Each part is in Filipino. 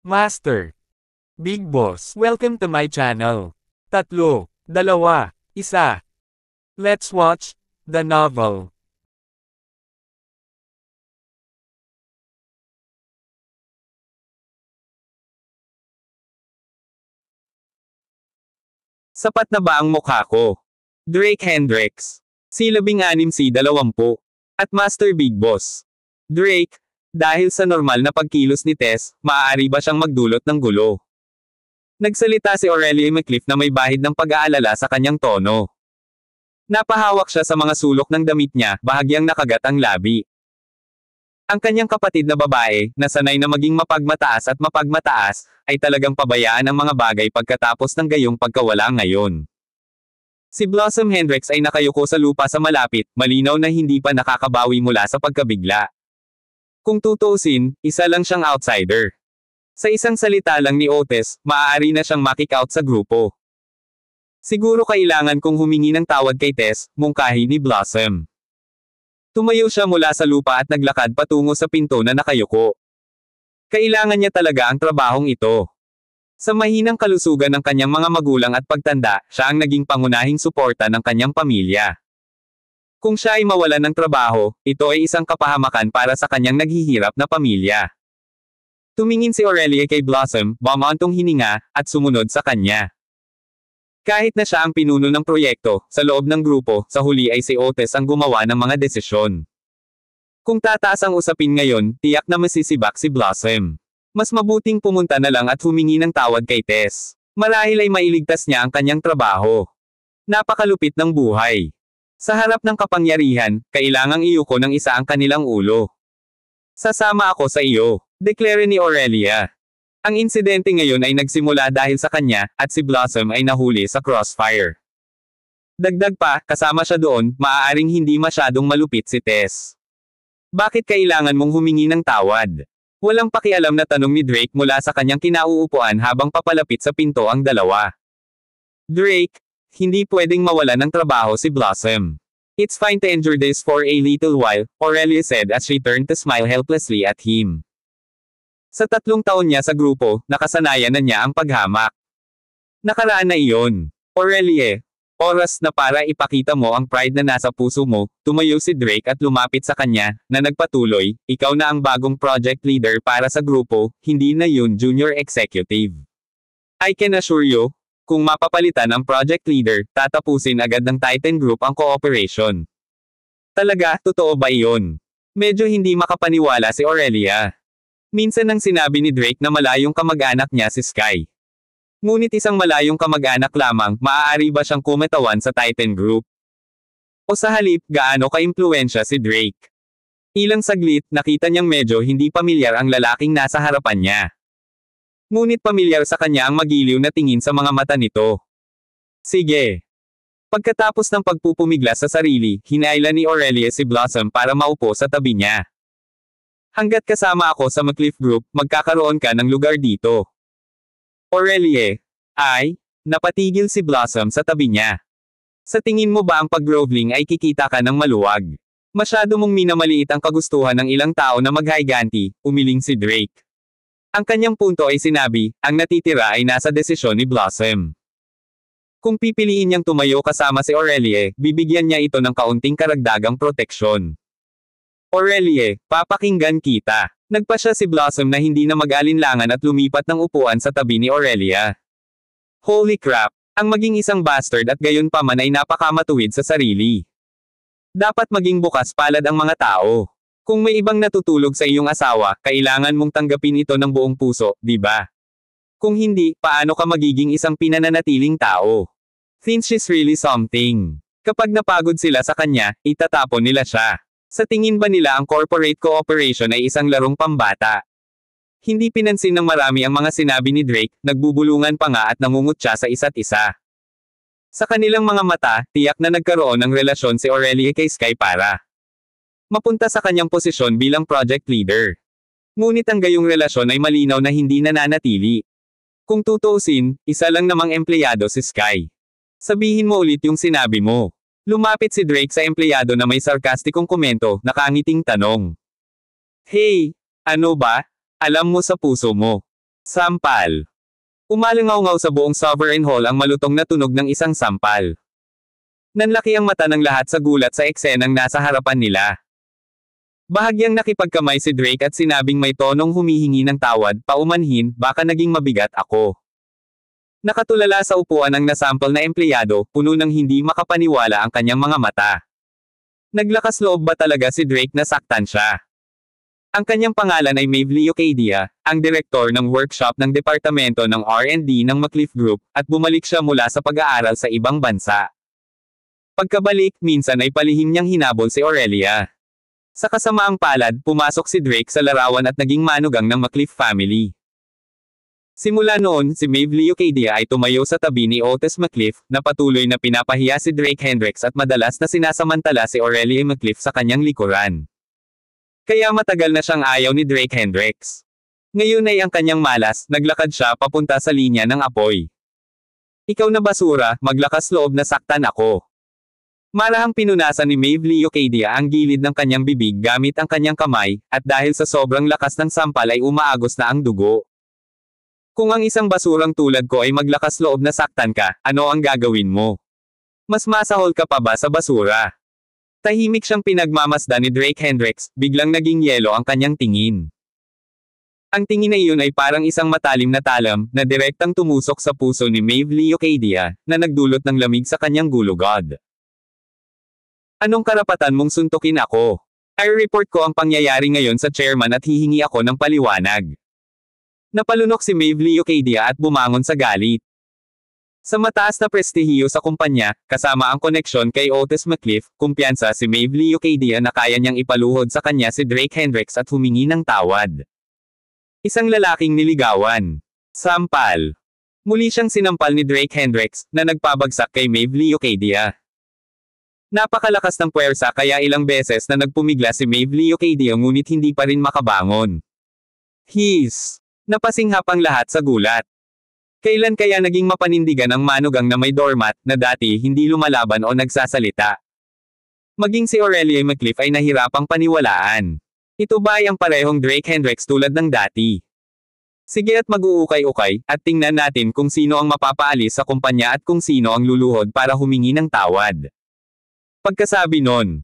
Master. Big Boss. Welcome to my channel. 3, 2, 1. Let's watch the novel. Sapat na ba ang mukha ko? Drake Hendricks. C-16 C-20. At Master Big Boss. Drake, dahil sa normal na pagkilos ni Tess, maaari ba siyang magdulot ng gulo? Nagsalita si Aurelia McCliff na may bahid ng pag-aalala sa kanyang tono. Napahawak siya sa mga sulok ng damit niya, bahagyang nakagat ang labi. Ang kanyang kapatid na babae, na sanay na maging mapagmataas at mapagmataas, ay talagang pabayaan ang mga bagay pagkatapos ng gayong pagkawala ngayon. Si Blossom Hendricks ay nakayuko sa lupa sa malapit, malinaw na hindi pa nakakabawi mula sa pagkabigla. Kung tutuusin, isa lang siyang outsider. Sa isang salita lang ni Otis, maaari na siyang makick out sa grupo. Siguro kailangan kong humingi ng tawad kay Tess, mungkahi ni Blossom. Tumayo siya mula sa lupa at naglakad patungo sa pinto na nakayuko. Kailangan niya talaga ang trabahong ito. Sa mahinang kalusugan ng kanyang mga magulang at pagtanda, siya ang naging pangunahing suporta ng kanyang pamilya. Kung siya ay mawalan ng trabaho, ito ay isang kapahamakan para sa kanyang naghihirap na pamilya. Tumingin si Aurelia kay Blossom, bumantong hininga, at sumunod sa kanya. Kahit na siya ang pinuno ng proyekto, sa loob ng grupo, sa huli ay si Otis ang gumawa ng mga desisyon. Kung tataas ang usapin ngayon, tiyak na masisibak si Blossom. Mas mabuting pumunta na lang at humingi ng tawad kay Tess. Marahil ay mailigtas niya ang kanyang trabaho. Napakalupit ng buhay. Sa harap ng kapangyarihan, kailangang iyuko ng isa ang kanilang ulo. Sasama ako sa iyo, deklara ni Aurelia. Ang insidente ngayon ay nagsimula dahil sa kanya, at si Blossom ay nahuli sa crossfire. Dagdag pa, kasama siya doon, maaaring hindi masyadong malupit si Tess. Bakit kailangan mong humingi ng tawad? Walang pakialam na tanong ni Drake mula sa kanyang kinauupuan habang papalapit sa pinto ang dalawa. Drake, hindi pwedeng mawalan ng trabaho si Blossom. It's fine to endure this for a little while, Aurelia said as she turned to smile helplessly at him. Sa 3 taon niya sa grupo, nakasanayan na niya ang paghamak. Nakaraan na iyon. Aurelia, oras na para ipakita mo ang pride na nasa puso mo, tumayo si Drake at lumapit sa kanya, na nagpatuloy, ikaw na ang bagong project leader para sa grupo, hindi na yun junior executive. I can assure you, kung mapapalitan ang project leader, tatapusin agad ng Titan Group ang cooperation. Talaga, totoo ba iyon? Medyo hindi makapaniwala si Aurelia. Minsan nang sinabi ni Drake na malayong kamag-anak niya si Sky. Ngunit isang malayong kamag-anak lamang, maaari ba siyang kumatawan sa Titan Group? O sa halip, gaano ka-impluwensya si Drake? Ilang saglit, nakita niyang medyo hindi pamilyar ang lalaking nasa harapan niya. Ngunit pamilyar sa kanya ang magiliw na tingin sa mga mata nito. Sige. Pagkatapos ng pagpupumiglas sa sarili, hinailan ni Aurelia si Blossom para maupo sa tabi niya. Hanggat kasama ako sa McCliff Group, magkakaroon ka ng lugar dito. Aurelia, napatigil si Blossom sa tabi niya. Sa tingin mo ba ang pag-groveling ay kikita ka ng maluwag? Masyado mong minamaliit ang kagustuhan ng ilang tao na maghiganti, umiling si Drake. Ang kanyang punto ay sinabi, ang natitira ay nasa desisyon ni Blossom. Kung pipiliin niyang tumayo kasama si Aurelia, bibigyan niya ito ng kaunting karagdagang proteksyon. Aurelia, papakinggan kita. Nagpa siya si Blossom na hindi na mag-alinlangan at lumipat ng upuan sa tabi ni Aurelia. Holy crap! Ang maging isang bastard at gayon pa man ay napakamatuwid sa sarili. Dapat maging bukas palad ang mga tao. Kung may ibang natutulog sa iyong asawa, kailangan mong tanggapin ito ng buong puso, di ba? Kung hindi, paano ka magiging isang pinananatiling tao? Thinks she's really something. Kapag napagod sila sa kanya, itatapon nila siya. Sa tingin ba nila ang corporate cooperation ay isang larong pambata? Hindi pinansin ng marami ang mga sinabi ni Drake, nagbubulungan pa nga at nangungutya sa isa't isa. Sa kanilang mga mata, tiyak na nagkaroon ng relasyon si Aurelia kay Sky para mapunta sa kanyang posisyon bilang project leader. Ngunit ang gayong relasyon ay malinaw na hindi nananatili. Kung tutuusin, isa lang namang empleyado si Sky. Sabihin mo ulit yung sinabi mo. Lumapit si Drake sa empleyado na may sarkastikong komento, nakangiting tanong. Hey, ano ba? Alam mo sa puso mo. Sampal. Umalingaw-ngaw sa buong Sovereign Hall ang malutong na tunog ng isang sampal. Nanlaki ang mata ng lahat sa gulat sa eksenang nasa harapan nila. Bahagyang nakipagkamay si Drake at sinabing may tonong humihingi ng tawad, paumanhin, baka naging mabigat ako. Nakatulala sa upuan ang nasampal na empleyado, puno ng hindi makapaniwala ang kanyang mga mata. Naglakas loob ba talaga si Drake na saktan siya? Ang kanyang pangalan ay Maeve Leocadia, ang direktor ng workshop ng departamento ng R&D ng McCliff Group, at bumalik siya mula sa pag-aaral sa ibang bansa. Pagkabalik, minsan ay palihim niyang hinabol si Aurelia. Sa kasamaang palad, pumasok si Drake sa larawan at naging manugang ng McCliff family. Simula noon, si Maeve Leocadia ay tumayo sa tabi ni Otis McCliff, na patuloy na pinapahiya si Drake Hendricks at madalas na sinasamantala si Aurelia McCliff sa kanyang likuran. Kaya matagal na siyang ayaw ni Drake Hendricks. Ngayon ay ang kanyang malas, naglakad siya papunta sa linya ng apoy. Ikaw na basura, maglakas loob na saktan ako. Marahang pinunasan ni Maeve Leocadia ang gilid ng kanyang bibig gamit ang kanyang kamay, at dahil sa sobrang lakas ng sampal ay umaagos na ang dugo. Kung ang isang basurang tulad ko ay maglakas loob na saktan ka, ano ang gagawin mo? Mas masahol ka pa ba sa basura? Tahimik siyang pinagmamasdan ni Drake Hendricks, biglang naging yelo ang kanyang tingin. Ang tingin na iyon ay parang isang matalim na talam, na direktang tumusok sa puso ni Maeve Leocadia, na nagdulot ng lamig sa kanyang gulugod. Anong karapatan mong suntukin ako? I-report ko ang pangyayari ngayon sa chairman at hihingi ako ng paliwanag. Napalunok si Maeve Leocadia at bumangon sa galit. Sa mataas na prestihiyo sa kumpanya, kasama ang koneksyon kay Otis McCliff, kumpiyansa si Maeve Leocadia na kaya niyang ipaluhod sa kanya si Drake Hendricks at humingi ng tawad. Isang lalaking niligawan. Sampal. Muli siyang sinampal ni Drake Hendricks, na nagpabagsak kay Maeve Leocadia. Napakalakas ng puwersa kaya ilang beses na nagpumigla si Maeve Leocadia ngunit hindi pa rin makabangon. Napasinghap ang lahat sa gulat. Kailan kaya naging mapanindigan ang manugang na may doormat, na dati hindi lumalaban o nagsasalita? Maging si Aurelia McCliff ay nahirapang paniwalaan. Ito ba ay ang parehong Drake Hendricks tulad ng dati? Sige at mag-uukay-ukay, at tingnan natin kung sino ang mapapaalis sa kumpanya at kung sino ang luluhod para humingi ng tawad. Pagkasabi nun,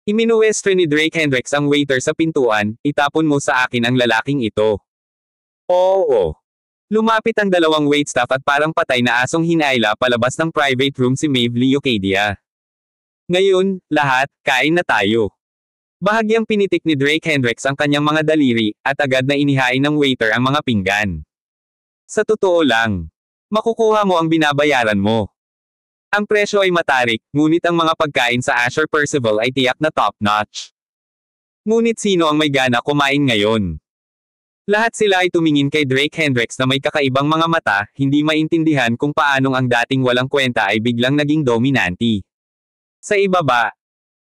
iminuwestro ni Drake Hendricks ang waiter sa pintuan, itapon mo sa akin ang lalaking ito. Oo. Lumapit ang dalawang waitstaff at parang patay na asong hinaila palabas ng private room si Maeve Leocadia. Ngayon, lahat, kain na tayo. Bahagyang pinitik ni Drake Hendricks ang kanyang mga daliri, at agad na inihain ng waiter ang mga pinggan. Sa totoo lang, makukuha mo ang binabayaran mo. Ang presyo ay matarik, ngunit ang mga pagkain sa Asher Percival ay tiyak na top-notch. Ngunit sino ang may gana kumain ngayon? Lahat sila ay tumingin kay Drake Hendricks na may kakaibang mga mata, hindi maintindihan kung paanong ang dating walang kwenta ay biglang naging dominanti. Sa ibaba,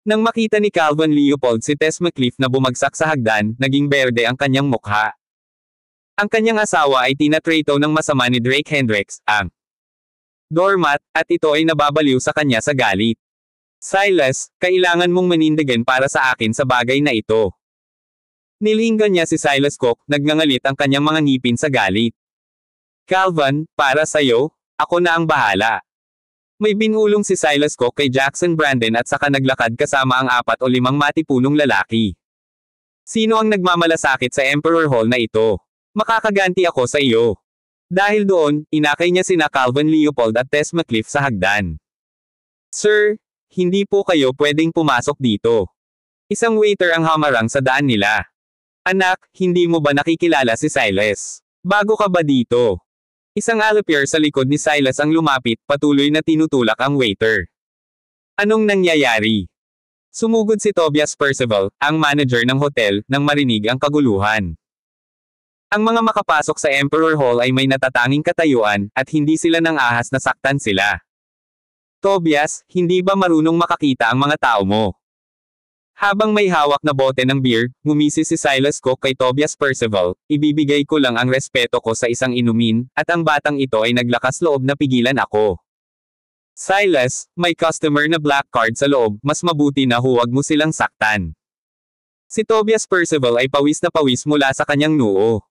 nang makita ni Calvin Leopold si Tess McCliff na bumagsak sa hagdan, naging berde ang kanyang mukha. Ang kanyang asawa ay tinatrato ng masama ni Drake Hendricks, ang doormat, at ito ay nababaliw sa kanya sa galit. Silas, kailangan mong manindigan para sa akin sa bagay na ito. Nilinggan niya si Silas Cook, nagngangalit ang kanyang mga ngipin sa galit. Calvin, para sa'yo, ako na ang bahala. May binulong si Silas Cook kay Jackson Brandon at saka naglakad kasama ang 4 o 5 matipunong lalaki. Sino ang nagmamalasakit sa Emperor Hall na ito? Makakaganti ako sa iyo. Dahil doon, inakay niya sina Calvin Leopold at Tess McCliff sa hagdan. Sir, hindi po kayo pwedeng pumasok dito. Isang waiter ang hamarang sa daan nila. Anak, hindi mo ba nakikilala si Silas? Bago ka ba dito? Isang allopier sa likod ni Silas ang lumapit, patuloy na tinutulak ang waiter. Anong nangyayari? Sumugod si Tobias Percival, ang manager ng hotel, nang marinig ang kaguluhan. Ang mga makapasok sa Emperor Hall ay may natatanging katayuan, at hindi sila nang ahas na saktan sila. Tobias, hindi ba marunong makakita ang mga tao mo? Habang may hawak na bote ng beer, ngumisi si Silas Cook kay Tobias Percival, ibibigay ko lang ang respeto ko sa isang inumin, at ang batang ito ay naglakas loob na pigilan ako. Silas, may customer na black card sa loob, mas mabuti na huwag mo silang saktan. Si Tobias Percival ay pawis na pawis mula sa kanyang noo.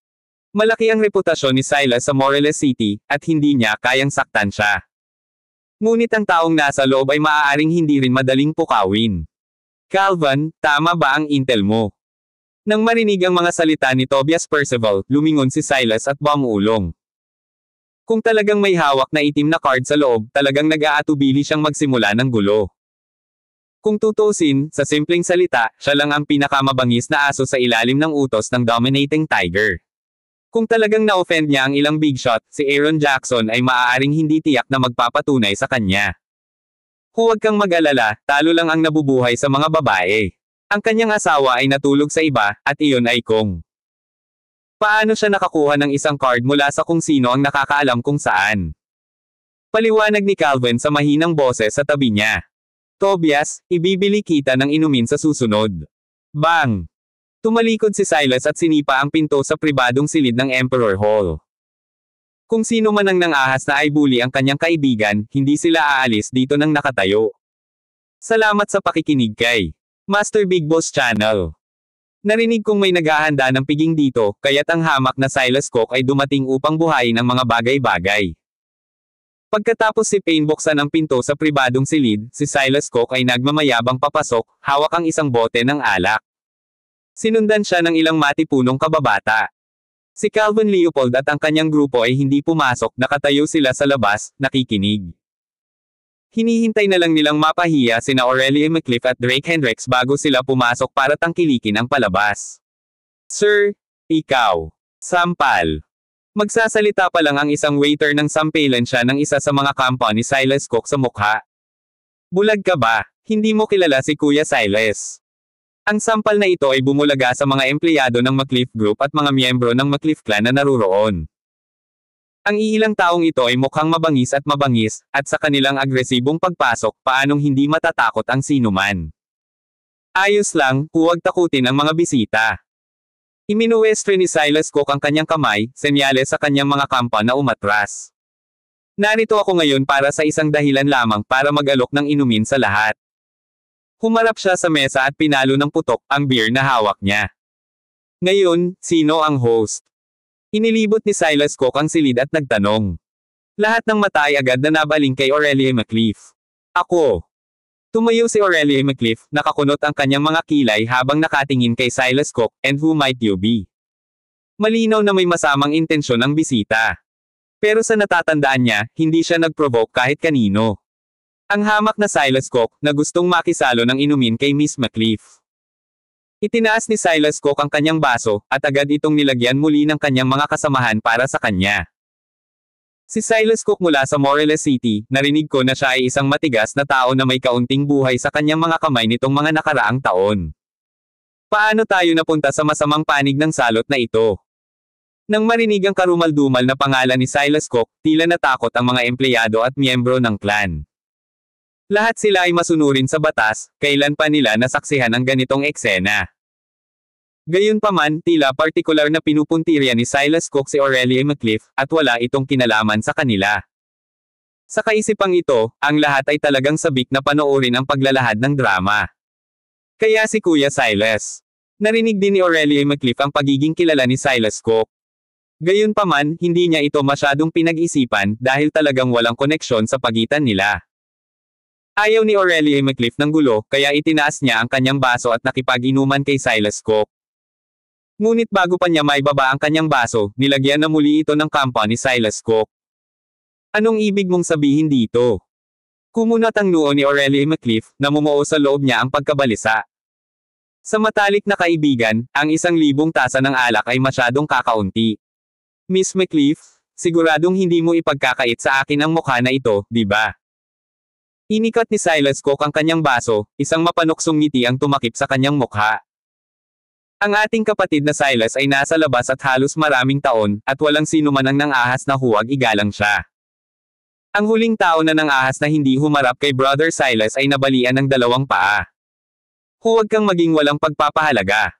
Malaki ang reputasyon ni Silas sa Morelos City, at hindi niya kayang saktan siya. Ngunit ang taong nasa loob ay maaaring hindi rin madaling pukawin. Calvin, tama ba ang intel mo? Nang marinig ang mga salita ni Tobias Percival, lumingon si Silas at bumulong. Kung talagang may hawak na itim na card sa loob, talagang nag-aatubili siyang magsimula ng gulo. Kung tutusin, sa simpleng salita, siya lang ang pinakamabangis na aso sa ilalim ng utos ng dominating tiger. Kung talagang na-offend niya ang ilang big shot, si Aaron Jackson ay maaaring hindi tiyak na magpapatunay sa kanya. Huwag kang mag-alala, talo lang ang nabubuhay sa mga babae. Ang kanyang asawa ay natulog sa iba, at iyon ay kung paano siya nakakuha ng isang card mula sa kung sino ang nakakaalam kung saan. Paliwanag ni Calvin sa mahinang boses sa tabi niya. Tobias, ibibili kita ng inumin sa susunod. Bang! Tumalikod si Silas at sinipa ang pinto sa pribadong silid ng Emperor Hall. Kung sino man ang nang-ahas na ay bully ang kanyang kaibigan, hindi sila aalis dito nang nakatayo. Salamat sa pakikinig kay Master Big Boss Channel. Narinig kong may naghahanda ng piging dito, kaya't ang hamak na Silas Cook ay dumating upang buhayin ang mga bagay-bagay. Pagkatapos si Payne buksan ang pinto sa pribadong silid, si Silas Cook ay nagmamayabang papasok, hawak ang isang bote ng alak. Sinundan siya ng ilang matipunong kababata. Si Calvin Leopold at ang kanyang grupo ay hindi pumasok, nakatayo sila sa labas, nakikinig. Hinihintay na lang nilang mapahiya sina Aurelia McCliff at Drake Hendricks bago sila pumasok para tangkilikin ang palabas. Sir, ikaw. Sampal. Magsasalita pa lang ang isang waiter nang sampelan siya ng isa sa mga kampo ni Silas Cook sa mukha. Bulag ka ba? Hindi mo kilala si Kuya Silas. Ang sampal na ito ay bumulaga sa mga empleyado ng McCliff Group at mga miyembro ng McCliff Clan na naruroon. Ang iilang taong ito ay mukhang mabangis, at sa kanilang agresibong pagpasok, paanong hindi matatakot ang sinuman. Ayos lang, huwag takutin ang mga bisita. Iminuwestre ni Silas Cook ang kanyang kamay, senyales sa kanyang mga kampa na umatras. Narito ako ngayon para sa isang dahilan lamang para mag-alok ng inumin sa lahat. Humarap siya sa mesa at pinalo ng putok ang beer na hawak niya. Ngayon, sino ang host? Inilibot ni Silas Cook ang silid at nagtanong. Lahat ng mata ay agad na nabaling kay Aurelia McCliff. Ako. Tumayo si Aurelia McCliff, nakakunot ang kanyang mga kilay habang nakatingin kay Silas Cook, and who might you be? Malinaw na may masamang intensyon ang bisita. Pero sa natatandaan niya, hindi siya nag-provoke kahit kanino. Ang hamak na Silas Cook, na gustong makisalo ng inumin kay Miss McCliff. Itinaas ni Silas Cook ang kanyang baso, at agad itong nilagyan muli ng kanyang mga kasamahan para sa kanya. Si Silas Cook mula sa Morelos City, narinig ko na siya ay isang matigas na tao na may kaunting buhay sa kanyang mga kamay nitong mga nakaraang taon. Paano tayo napunta sa masamang panig ng salot na ito? Nang marinig ang karumaldumal na pangalan ni Silas Cook, tila natakot ang mga empleyado at miyembro ng clan. Lahat sila ay masunurin sa batas, kailan pa nila nasaksihan ang ganitong eksena. Gayunpaman, tila partikular na pinupuntirya ni Silas Cook si Aurelia McCliff, at wala itong kinalaman sa kanila. Sa kaisipang ito, ang lahat ay talagang sabik na panoorin ang paglalahad ng drama. Kaya si Kuya Silas. Narinig din ni Aurelia McCliff ang pagiging kilala ni Silas Cook. Gayunpaman, hindi niya ito masyadong pinag-isipan dahil talagang walang koneksyon sa pagitan nila. Ayaw ni Aurelia McCliff ng gulo, kaya itinaas niya ang kanyang baso at nakipag-inuman kay Silas Cook. Ngunit bago pa niya maibaba ang kanyang baso, nilagyan na muli ito ng kampa ni Silas Cook. Anong ibig mong sabihin dito? Kumunat ang noo ni Aurelia McCliff, namumuo sa loob niya ang pagkabalisa. Sa matalik na kaibigan, ang 1,000 tasa ng alak ay masyadong kakaunti. Miss McCliff, siguradong hindi mo ipagkakait sa akin ang mukha na ito, di ba? Inikat ni Silas Cook ang kanyang baso, isang mapanuksong ngiti ang tumakip sa kanyang mukha. Ang ating kapatid na Silas ay nasa labas at halos maraming taon, at walang sino man ang nang-ahas na huwag igalang siya. Ang huling tao na nang-ahas na hindi humarap kay Brother Silas ay nabalian ng 2 paa. Huwag kang maging walang pagpapahalaga.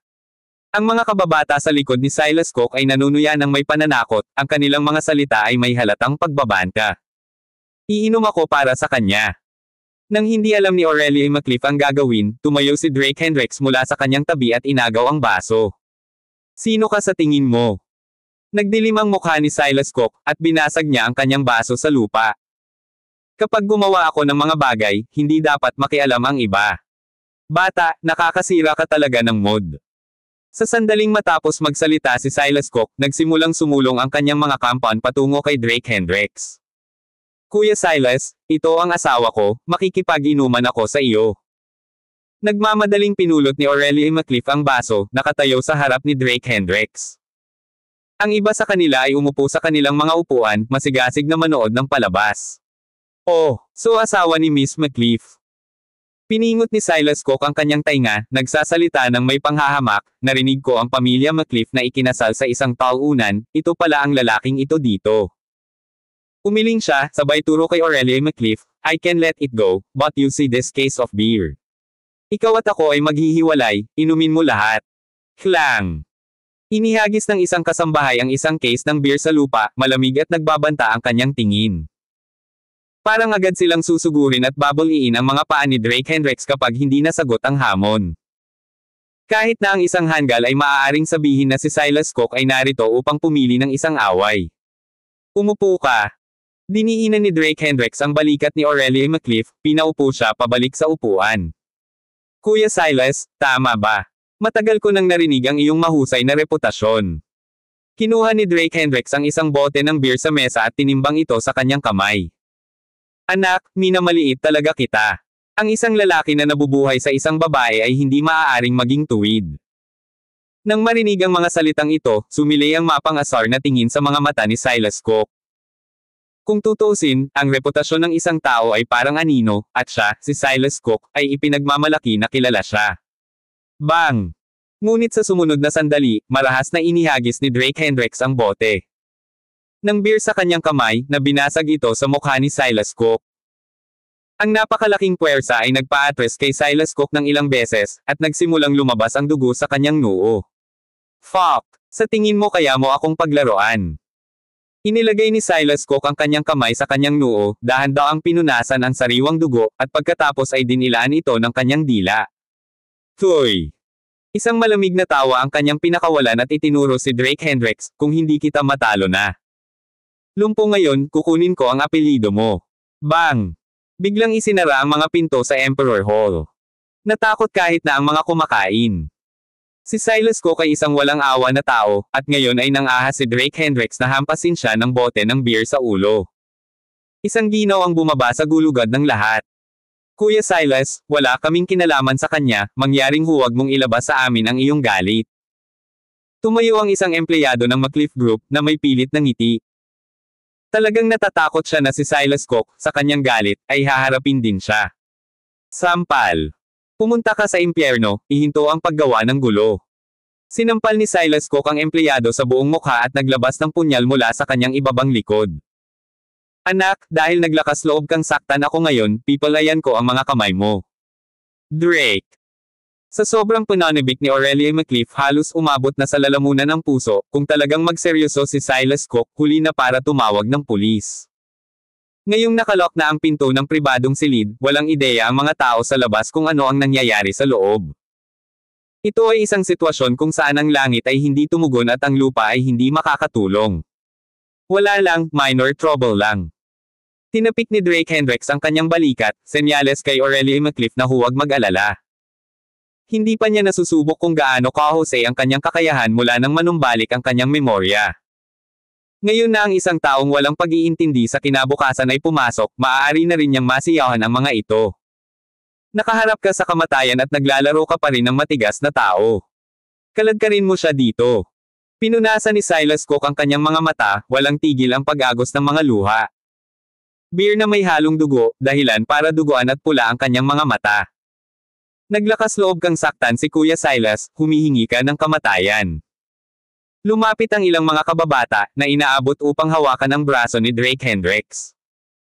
Ang mga kababata sa likod ni Silas Cook ay nanunuya ng may pananakot, ang kanilang mga salita ay may halatang pagbabanta. Iinom ako para sa kanya. Nang hindi alam ni Aurelia McCliff ang gagawin, tumayo si Drake Hendricks mula sa kanyang tabi at inagaw ang baso. Sino ka sa tingin mo? Nagdilim ang mukha ni Silas Cook, at binasag niya ang kanyang baso sa lupa. Kapag gumawa ako ng mga bagay, hindi dapat makialam ang iba. Bata, nakakasira ka talaga ng mood. Sa sandaling matapos magsalita si Silas Cook, nagsimulang sumulong ang kanyang mga kampan patungo kay Drake Hendricks. Kuya Silas, ito ang asawa ko, makikipag-inuman ako sa iyo. Nagmamadaling pinulot ni Aurelie McCliff ang baso, nakatayo sa harap ni Drake Hendricks. Ang iba sa kanila ay umupo sa kanilang mga upuan, masigasig na manood ng palabas. Oh, so asawa ni Miss McCliff. Piningot ni Silas Cook ang kanyang tainga, nagsasalita ng may panghahamak, narinig ko ang pamilya McCliff na ikinasal sa isang taunan, ito pala ang lalaking ito dito. Umiling siya, sabay turo kay Aurelie McCliff, I can let it go, but you see this case of beer. Ikaw at ako ay maghihiwalay, inumin mo lahat. Klang! Inihagis ng isang kasambahay ang isang case ng beer sa lupa, malamig at nagbabanta ang kanyang tingin. Parang agad silang susugurin at babaliin ang mga paa ni Drake Hendricks kapag hindi nasagot ang hamon. Kahit na ang isang hanggal ay maaaring sabihin na si Silas Cook ay narito upang pumili ng isang away. Umupo ka. Diniinan ni Drake Hendricks ang balikat ni Aurelie McCliff, pinaupo siya pabalik sa upuan. Kuya Silas, tama ba? Matagal ko nang narinig ang iyong mahusay na reputasyon. Kinuha ni Drake Hendricks ang isang bote ng beer sa mesa at tinimbang ito sa kanyang kamay. Anak, minamaliit talaga kita. Ang isang lalaki na nabubuhay sa isang babae ay hindi maaaring maging tuwid. Nang marinig ang mga salitang ito, sumilay ang mapang-asar na tingin sa mga mata ni Silas Cook. Kung tutuusin, ang reputasyon ng isang tao ay parang anino, at siya, si Silas Cook, ay ipinagmamalaki na kilala siya. Bang! Ngunit sa sumunod na sandali, marahas na inihagis ni Drake Hendricks ang bote. Nang beer sa kanyang kamay, na binasag ito sa mukha ni Silas Cook. Ang napakalaking puwersa ay nagpa-atres kay Silas Cook ng ilang beses, at nagsimulang lumabas ang dugo sa kanyang noo. Fuck! Sa tingin mo kaya mo akong paglaruan? Inilagay ni Silas Cook ang kanyang kamay sa kanyang noo, dahan-dahang pinunasan ang sariwang dugo, at pagkatapos ay dinilaan ito ng kanyang dila. Toy! Isang malamig na tawa ang kanyang pinakawalan at itinuro si Drake Hendricks, kung hindi kita matalo na. Lumpo ngayon, kukunin ko ang apelyido mo. Bang! Biglang isinara ang mga pinto sa Emperor Hall. Natakot kahit na ang mga kumakain. Si Silas Cook ay isang walang awa na tao, at ngayon ay nang-ahas si Drake Hendricks na hampasin siya ng bote ng beer sa ulo. Isang ginaw ang bumaba sa gulugad ng lahat. Kuya Silas, wala kaming kinalaman sa kanya, mangyaring huwag mong ilabas sa amin ang iyong galit. Tumayo ang isang empleyado ng McCliff Group, na may pilit na ngiti. Talagang natatakot siya na si Silas Cook, sa kanyang galit, ay haharapin din siya. Sampal. Pumunta ka sa impyerno, ihinto ang paggawa ng gulo. Sinampal ni Silas Cook ang empleyado sa buong mukha at naglabas ng punyal mula sa kanyang ibabang likod. Anak, dahil naglakas loob kang saktan ako ngayon, pipalayan ko ang mga kamay mo. Drake. Sa sobrang pananabik ni Aurelie McCliff halos umabot na sa lalamunan ng puso, kung talagang magseryoso si Silas Cook, huli na para tumawag ng pulis. Ngayong nakalok na ang pinto ng pribadong silid, walang ideya ang mga tao sa labas kung ano ang nangyayari sa loob. Ito ay isang sitwasyon kung saan ang langit ay hindi tumugon at ang lupa ay hindi makakatulong. Wala lang, minor trouble lang. Tinapik ni Drake Hendricks ang kanyang balikat, senyales kay Aurelie McCliff na huwag mag-alala. Hindi pa niya nasusubok kung gaano kahusay ang kanyang kakayahan mula nang manumbalik ang kanyang memorya. Ngayon na ang isang taong walang pag-iintindi sa kinabukasan ay pumasok, maaari na rin niyang masiyahan ang mga ito. Nakaharap ka sa kamatayan at naglalaro ka pa rin ng matigas na tao. Kaladkarin mo siya dito. Pinunasan ni Silas Cook ang kanyang mga mata, walang tigil ang pag-agos ng mga luha. Beer na may halong dugo, dahilan para duguan at pula ang kanyang mga mata. Naglakas loob kang saktan si Kuya Silas, humihingi ka ng kamatayan. Lumapit ang ilang mga kababata, na inaabot upang hawakan ang braso ni Drake Hendricks.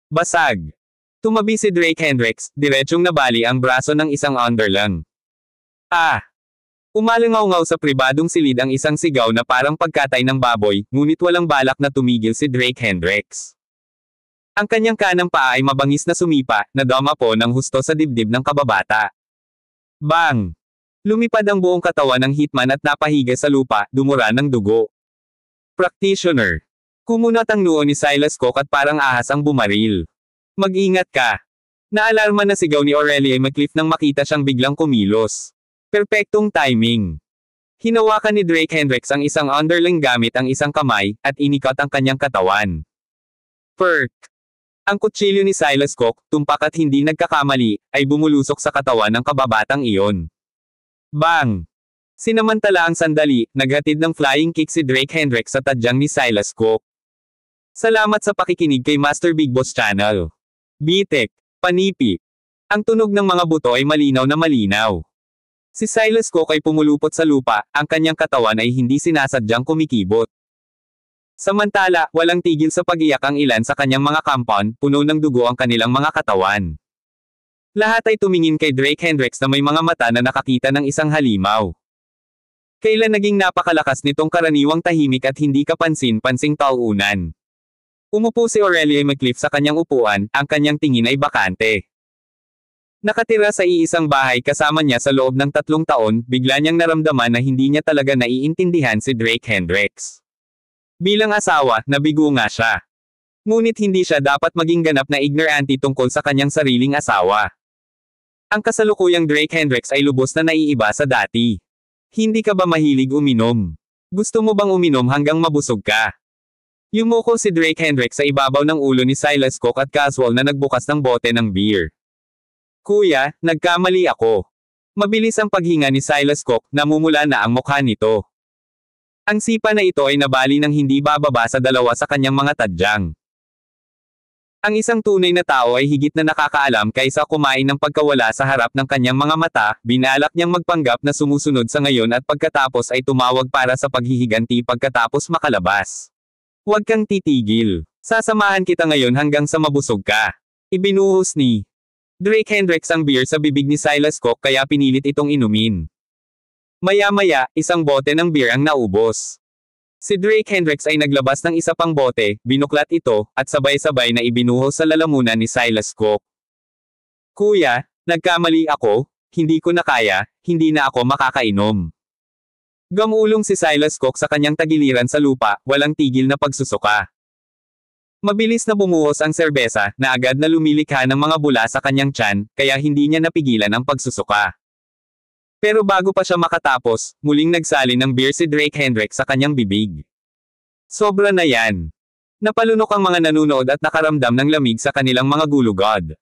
Basag. Tumabi si Drake Hendricks, diretsyong nabali ang braso ng isang underling. Ah! Umalangaw-ngaw sa pribadong silid ang isang sigaw na parang pagkatay ng baboy, ngunit walang balak na tumigil si Drake Hendricks. Ang kanyang kanang paa ay mabangis na sumipa, na damapo ng husto sa dibdib ng kababata. Bang! Lumipad ang buong katawan ng hitman at napahiga sa lupa, dumura ng dugo. Practitioner. Kumunat ang noo ni Silas Cook at parang ahas ang bumaril. Mag-ingat ka. Naalarma na sigaw ni Aurelia McCliff nang makita siyang biglang kumilos. Perpektong timing. Hinawakan ni Drake Hendricks ang isang underling gamit ang isang kamay, at inikot ang kanyang katawan. Perk. Ang kutsilyo ni Silas Cook, tumpak at hindi nagkakamali, ay bumulusok sa katawan ng kababatang iyon. Bang! Sinamantala ang sandali, naghatid ng flying kick si Drake Hendricks sa tadyang ni Silas Cook. Salamat sa pakikinig kay Master Big Boss Channel. Bitek, panipi. Ang tunog ng mga buto ay malinaw na malinaw. Si Silas Cook ay pumulupot sa lupa, ang kanyang katawan ay hindi sinasadyang kumikibot. Samantala, walang tigil sa pag-iyak ang ilan sa kanyang mga compound, puno ng dugo ang kanilang mga katawan. Lahat ay tumingin kay Drake Hendricks na may mga mata na nakakita ng isang halimaw. Kailan naging napakalakas nitong karaniwang tahimik at hindi kapansin-pansing tauunan. Umupo si Aurelia McCliff sa kanyang upuan, ang kanyang tingin ay bakante. Nakatira sa iisang bahay kasama niya sa loob ng 3 taon, bigla niyang naramdaman na hindi niya talaga naiintindihan si Drake Hendricks. Bilang asawa, nabigo nga siya. Ngunit hindi siya dapat maging ganap na ignorante tungkol sa kanyang sariling asawa. Ang kasalukuyang Drake Hendricks ay lubos na naiiba sa dati. Hindi ka ba mahilig uminom? Gusto mo bang uminom hanggang mabusog ka? Yumuko si Drake Hendricks sa ibabaw ng ulo ni Silas Cook at casual na nagbukas ng bote ng beer. Kuya, nagkamali ako. Mabilis ang paghinga ni Silas Cook, namumula na ang mukha nito. Ang sipa na ito ay nabali ng hindi bababa sa 2 sa kanyang mga tadyang. Ang isang tunay na tao ay higit na nakakaalam kaysa kumain ng pagkawala sa harap ng kanyang mga mata, binalak niyang magpanggap na sumusunod sa ngayon at pagkatapos ay tumawag para sa paghihiganti pagkatapos makalabas. Huwag kang titigil. Sasamahan kita ngayon hanggang sa mabusog ka. Ibinuhos ni Drake Hendricks ang beer sa bibig ni Silas Cook kaya pinilit itong inumin. Maya-maya, isang bote ng beer ang naubos. Si Drake Hendricks ay naglabas ng isa pang bote, binuklat ito, at sabay-sabay na ibinuhos sa lalamunan ni Silas Cook. Kuya, nagkamali ako, hindi ko na kaya, hindi na ako makakainom. Gamulong si Silas Cook sa kanyang tagiliran sa lupa, walang tigil na pagsusuka. Mabilis na bumuhos ang serbesa, na agad na lumilikha ng mga bula sa kanyang tiyan, kaya hindi niya napigilan ang pagsusuka. Pero bago pa siya makatapos, muling nagsalin ng beer si Drake Hendricks sa kanyang bibig. Sobra na yan. Napalunok ang mga nanunood at nakaramdam ng lamig sa kanilang mga gulugod.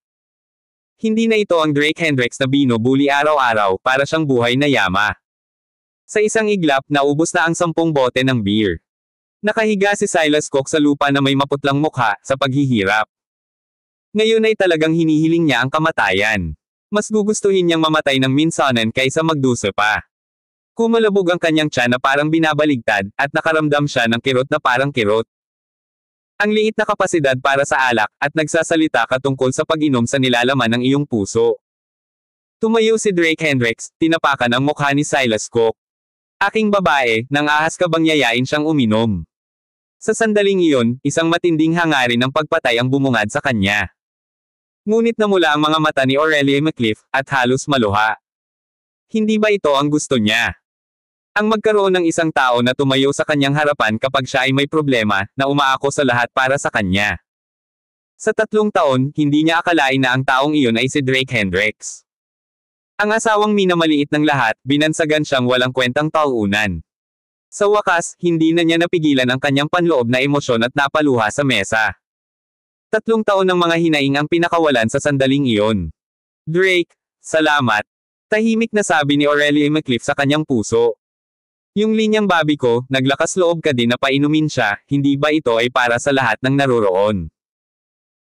Hindi na ito ang Drake Hendricks na binubuli araw-araw, para siyang buhay na yama. Sa isang iglap, naubos na ang 10 bote ng beer. Nakahiga si Silas Cook sa lupa na may maputlang mukha, sa paghihirap. Ngayon ay talagang hinihiling niya ang kamatayan. Mas gugustuhin niyang mamatay ng minsanan kaysa magdusa pa. Kumalabog ang kanyang tiyan na parang binabaligtad, at nakaramdam siya ng kirot na parang kirot. Ang liit na kapasidad para sa alak, at nagsasalita ka tungkol sa pag-inom sa nilalaman ng iyong puso. Tumayo si Drake Hendricks, tinapakan ang mukha ni Silas Cook. Aking babae, nang ahas ka bang yayain siyang uminom? Sa sandaling iyon, isang matinding hangarin ng pagpatay ang bumungad sa kanya. Ngunit namula ang mga mata ni Aurelia McCliff, at halos maluha. Hindi ba ito ang gusto niya? Ang magkaroon ng isang tao na tumayo sa kanyang harapan kapag siya ay may problema, na umaako sa lahat para sa kanya. Sa 3 taon, hindi niya akalain na ang taong iyon ay si Drake Hendricks. Ang asawang minamaliit ng lahat, binansagan siyang walang kwentang tauunan. Sa wakas, hindi na niya napigilan ang kanyang panloob na emosyon at napaluha sa mesa. 3 taon ng mga hinaing ang pinakawalan sa sandaling iyon. Drake, salamat. Tahimik na sabi ni Aurelia McCliff sa kanyang puso. Yung linyang babi ko, naglakas loob ka din na painumin siya, hindi ba ito ay para sa lahat ng naroroon?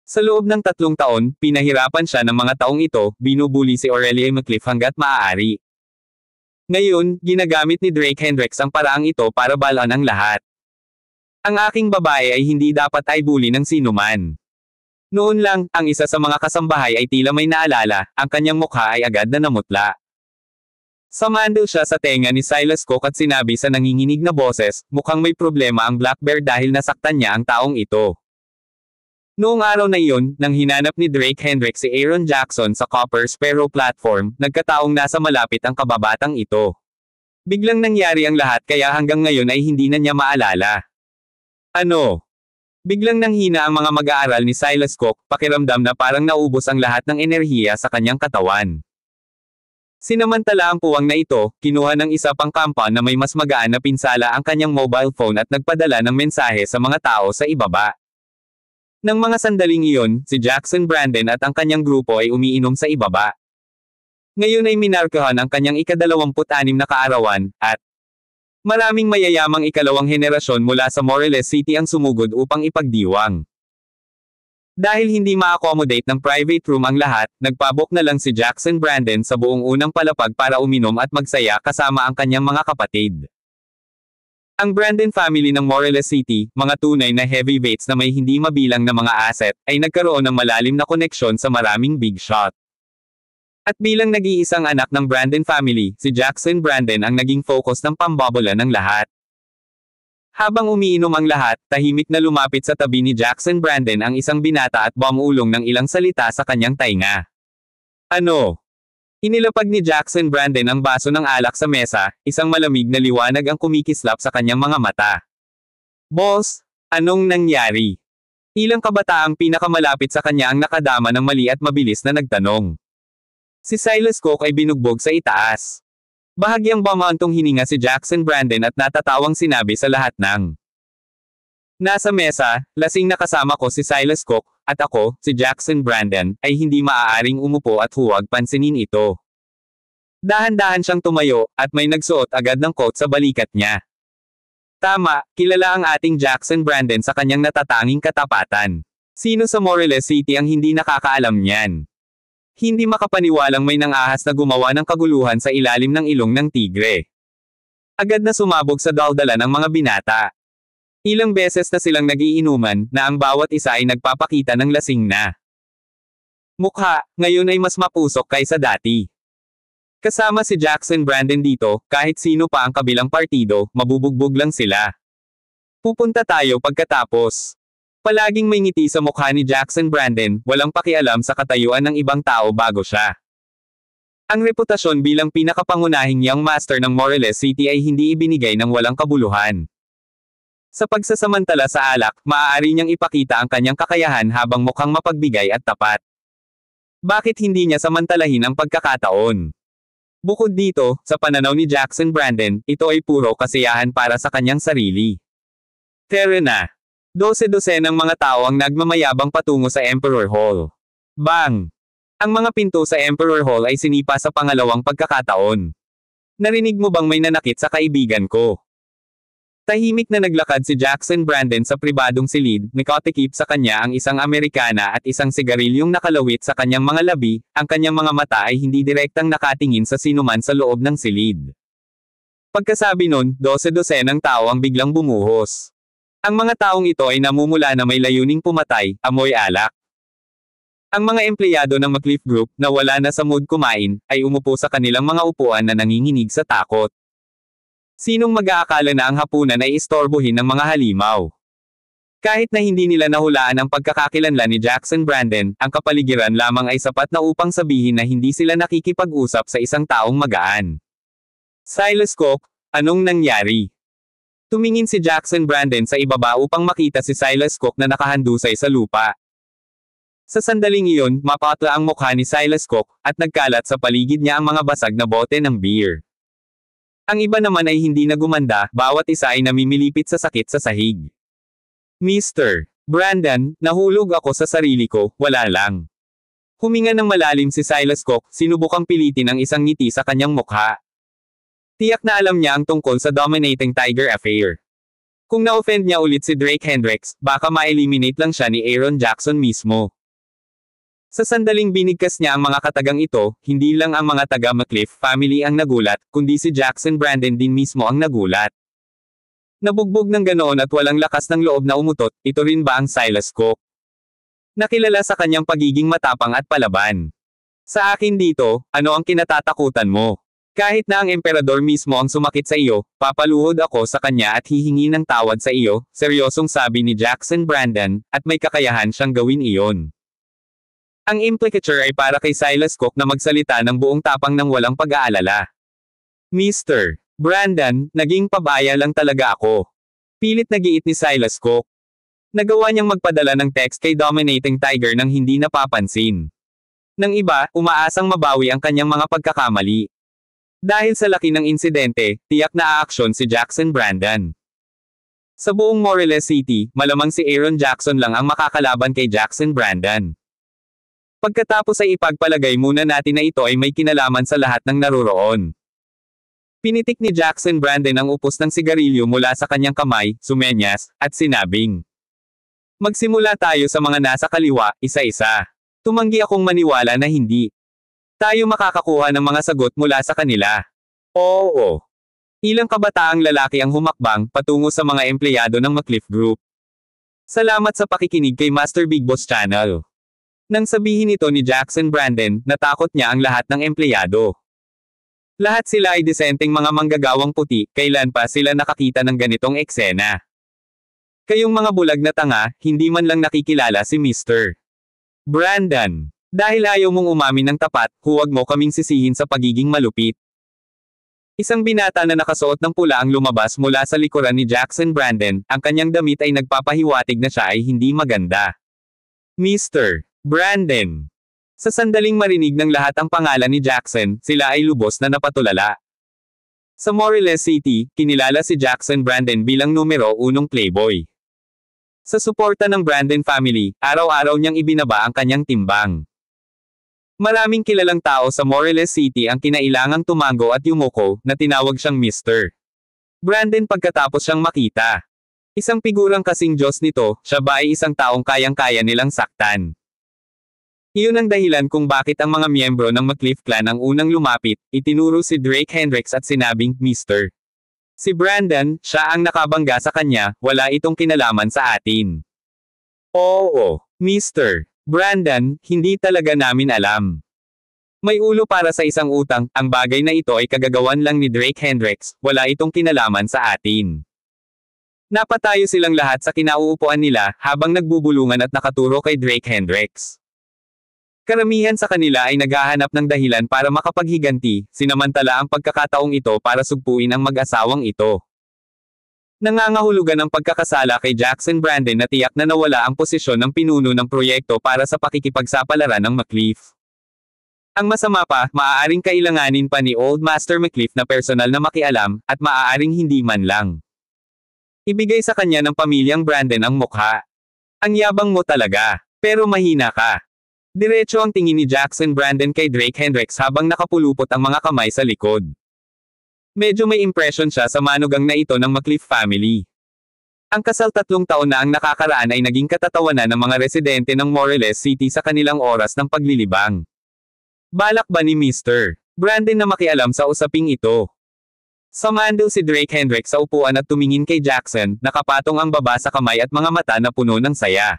Sa loob ng 3 taon, pinahirapan siya ng mga taong ito, binubuli si Aurelia McCliff hanggat maaari. Ngayon, ginagamit ni Drake Hendricks ang paraang ito para balaan ang lahat. Ang aking babae ay hindi dapat ay bully ng sinuman. Noon lang, ang isa sa mga kasambahay ay tila may naalala, ang kanyang mukha ay agad na namutla. Samandal siya sa tenga ni Silas Cook at sinabi sa nanginginig na boses, mukhang may problema ang Black Bear dahil nasaktan niya ang taong ito. Noong araw na iyon, nang hinanap ni Drake Hendricks si Aaron Jackson sa Copper Sparrow platform, nagkataong nasa malapit ang kababatang ito. Biglang nangyari ang lahat kaya hanggang ngayon ay hindi na niya maalala. Ano? Biglang nanghina ang mga mag-aaral ni Silas Cook, pakiramdam na parang naubos ang lahat ng enerhiya sa kanyang katawan. Sinamantala ang puwang na ito, kinuha ng isa pang kampa na may mas magaan na pinsala ang kanyang mobile phone at nagpadala ng mensahe sa mga tao sa ibaba. Nang mga sandaling iyon, si Jackson Brandon at ang kanyang grupo ay umiinom sa ibaba. Ngayon ay minarkahan ang kanyang ika-26 na kaarawan, at maraming mayayamang ikalawang henerasyon mula sa Moreles City ang sumugod upang ipagdiwang. Dahil hindi ma-accommodate ng private room ang lahat, nagpabook na lang si Jackson Brandon sa buong unang palapag para uminom at magsaya kasama ang kanyang mga kapatid. Ang Brandon family ng Moreles City, mga tunay na heavyweights na may hindi mabilang na mga asset, ay nagkaroon ng malalim na koneksyon sa maraming big shot. At bilang nag-iisang anak ng Brandon family, si Jackson Brandon ang naging focus ng pambobola ng lahat. Habang umiinom ang lahat, tahimik na lumapit sa tabi ni Jackson Brandon ang isang binata at bumulong ng ilang salita sa kanyang tainga. Ano? Inilapag ni Jackson Brandon ang baso ng alak sa mesa, isang malamig na liwanag ang kumikislap sa kanyang mga mata. Boss, anong nangyari? Ilang kabataang pinakamalapit sa kanya ang nakadama ng mali at mabilis na nagtanong. Si Silas Cook ay binugbog sa itaas. Bahagyang bumantong hininga si Jackson Brandon at natatawang sinabi sa lahat ng nasa mesa, lasing na kasama ko si Silas Cook, at ako, si Jackson Brandon, ay hindi maaaring umupo at huwag pansinin ito. Dahan-dahan siyang tumayo, at may nagsuot agad ng coat sa balikat niya. Tama, kilala ang ating Jackson Brandon sa kanyang natatanging katapatan. Sino sa Moreles City ang hindi nakakaalam niyan? Hindi makapaniwalang may nang-ahas na gumawa ng kaguluhan sa ilalim ng ilong ng tigre. Agad na sumabog sa daldala ng mga binata. Ilang beses na silang nagiinuman, na ang bawat isa ay nagpapakita ng lasing na mukha, ngayon ay mas mapusok kaysa dati. Kasama si Jackson Brandon dito, kahit sino pa ang kabilang partido, mabubugbog lang sila. Pupunta tayo pagkatapos. Palaging may ngiti sa mukha ni Jackson Brandon, walang pakialam sa katayuan ng ibang tao bago siya. Ang reputasyon bilang pinakapangunahing young master ng Moreles City ay hindi ibinigay ng walang kabuluhan. Sa pagsasamantala sa alak, maaari niyang ipakita ang kanyang kakayahan habang mukhang mapagbigay at tapat. Bakit hindi niya samantalahin ang pagkakataon? Bukod dito, sa pananaw ni Jackson Brandon, ito ay puro kasiyahan para sa kanyang sarili. Tara na. 12 ng mga tao ang nagmamayabang patungo sa Emperor Hall. Bang! Ang mga pinto sa Emperor Hall ay sinipa sa pangalawang pagkakataon. Narinig mo bang may nanakit sa kaibigan ko? Tahimik na naglakad si Jackson Brandon sa pribadong silid, nakatikip sa kanya ang isang Amerikana at isang sigarilyong nakalawit sa kanyang mga labi, ang kanyang mga mata ay hindi direktang nakatingin sa sinuman sa loob ng silid. Pagkasabi nun, 12 ng tao ang biglang bumuhos. Ang mga taong ito ay namumula na may layuning pumatay, amoy alak. Ang mga empleyado ng McCliff Group, na wala na sa mood kumain, ay umupo sa kanilang mga upuan na nanginginig sa takot. Sinong mag-aakala na ang hapunan ay istorbohin ng mga halimaw? Kahit na hindi nila nahulaan ang pagkakakilanlan ni Jackson Brandon, ang kapaligiran lamang ay sapat na upang sabihin na hindi sila nakikipag-usap sa isang taong magaan. Silas Cook, anong nangyari? Tumingin si Jackson Brandon sa ibaba upang makita si Silas Cook na nakahandusay sa lupa. Sa sandaling iyon, mapatla ang mukha ni Silas Cook, at nagkalat sa paligid niya ang mga basag na bote ng beer. Ang iba naman ay hindi na gumanda, bawat isa ay namimilipit sa sakit sa sahig. Mr. Brandon, nahulog ako sa sarili ko, wala lang. Huminga ng malalim si Silas Cook, sinubukang pilitin ang isang ngiti sa kanyang mukha. Tiyak na alam niya ang tungkol sa Dominating Tiger affair. Kung na-offend niya ulit si Drake Hendricks, baka ma-eliminate lang siya ni Aaron Jackson mismo. Sa sandaling binigkas niya ang mga katagang ito, hindi lang ang mga taga-McCliff family ang nagulat, kundi si Jackson Brandon din mismo ang nagulat. Nabugbog ng ganoon at walang lakas ng loob na umutot, ito rin ba ang Silas Cook? Nakilala sa kanyang pagiging matapang at palaban. Sa akin dito, ano ang kinatatakutan mo? Kahit na ang emperador mismo ang sumakit sa iyo, papaluhod ako sa kanya at hihingi ng tawad sa iyo, seryosong sabi ni Jackson Brandon, at may kakayahan siyang gawin iyon. Ang implicature ay para kay Silas Cook na magsalita ng buong tapang ng walang pag-aalala. Mr. Brandon, naging pabaya lang talaga ako. Pilit na giit ni Silas Cook. Nagawa niyang magpadala ng text kay Dominating Tiger nang hindi napapansin. Nang iba, umaasang mabawi ang kanyang mga pagkakamali. Dahil sa laki ng insidente, tiyak na aaksyon si Jackson Brandon. Sa buong Moreles City, malamang si Aaron Jackson lang ang makakalaban kay Jackson Brandon. Pagkatapos ay ipagpalagay muna natin na ito ay may kinalaman sa lahat ng naroroon. Pinitik ni Jackson Brandon ang upos ng sigarilyo mula sa kanyang kamay, sumenyas, at sinabing, "Magsimula tayo sa mga nasa kaliwa, isa-isa." Tumanggi akong maniwala na hindi. Tayo makakakuha ng mga sagot mula sa kanila. Oo. Ilang kabataang lalaki ang humakbang patungo sa mga empleyado ng McCliff Group. Salamat sa pakikinig kay Master Big Boss Channel. Nang sabihin ito ni Jackson Brandon, natakot niya ang lahat ng empleyado. Lahat sila ay disenteng mga manggagawang puti, kailan pa sila nakakita ng ganitong eksena. Kayong mga bulag na tanga, hindi man lang nakikilala si Mr. Brandon. Dahil ayaw mong umamin ng tapat, huwag mo kaming sisihin sa pagiging malupit. Isang binata na nakasuot ng pula ang lumabas mula sa likuran ni Jackson Brandon, ang kanyang damit ay nagpapahiwatig na siya ay hindi maganda. Mr. Brandon. Sa sandaling marinig ng lahat ang pangalan ni Jackson, sila ay lubos na napatulala. Sa Moreles City, kinilala si Jackson Brandon bilang numero 1 playboy. Sa suporta ng Brandon family, araw-araw niyang ibinaba ang kanyang timbang. Maraming kilalang tao sa Moreles City ang kinailangang tumango at yumuko, na tinawag siyang Mr. Brandon pagkatapos siyang makita. Isang figurang kasing Diyos nito, siya ba ay isang taong kayang-kaya nilang saktan? Iyon ang dahilan kung bakit ang mga miyembro ng McCliff Clan ang unang lumapit, itinuro si Drake Hendricks at sinabing, Mr. Si Brandon, siya ang nakabangga sa kanya, wala itong kinalaman sa atin. Oo, Mr. Brandon, hindi talaga namin alam. May ulo para sa isang utang, ang bagay na ito ay kagagawan lang ni Drake Hendricks, wala itong kinalaman sa atin. Napatayo silang lahat sa kinauupuan nila, habang nagbubulungan at nakaturo kay Drake Hendricks. Karamihan sa kanila ay naghahanap ng dahilan para makapaghiganti, sinamantala ang pagkakataong ito para sugpuin ang mag-asawang ito. Nangangahulugan ang pagkakasala kay Jackson Brandon na tiyak na nawala ang posisyon ng pinuno ng proyekto para sa pakikipagsapalaran ng McCliff. Ang masama pa, maaaring kailanganin pa ni Old Master McCliff na personal na makialam, at maaaring hindi man lang. Ibigay sa kanya ng pamilyang Brandon ang mukha. Ang yabang mo talaga, pero mahina ka. Diretso ang tingin ni Jackson Brandon kay Drake Hendricks habang nakapulupot ang mga kamay sa likod. Medyo may impression siya sa manugang na ito ng McCliff family. Ang kasal 3 taon na ang nakakaraan ay naging katatawanan ng mga residente ng Moreles City sa kanilang oras ng paglilibang. Balak ba ni Mr. Brandon na makialam sa usaping ito? Sumandal si Drake Hendricks sa upuan at tumingin kay Jackson, nakapatong ang baba sa kamay at mga mata na puno ng saya.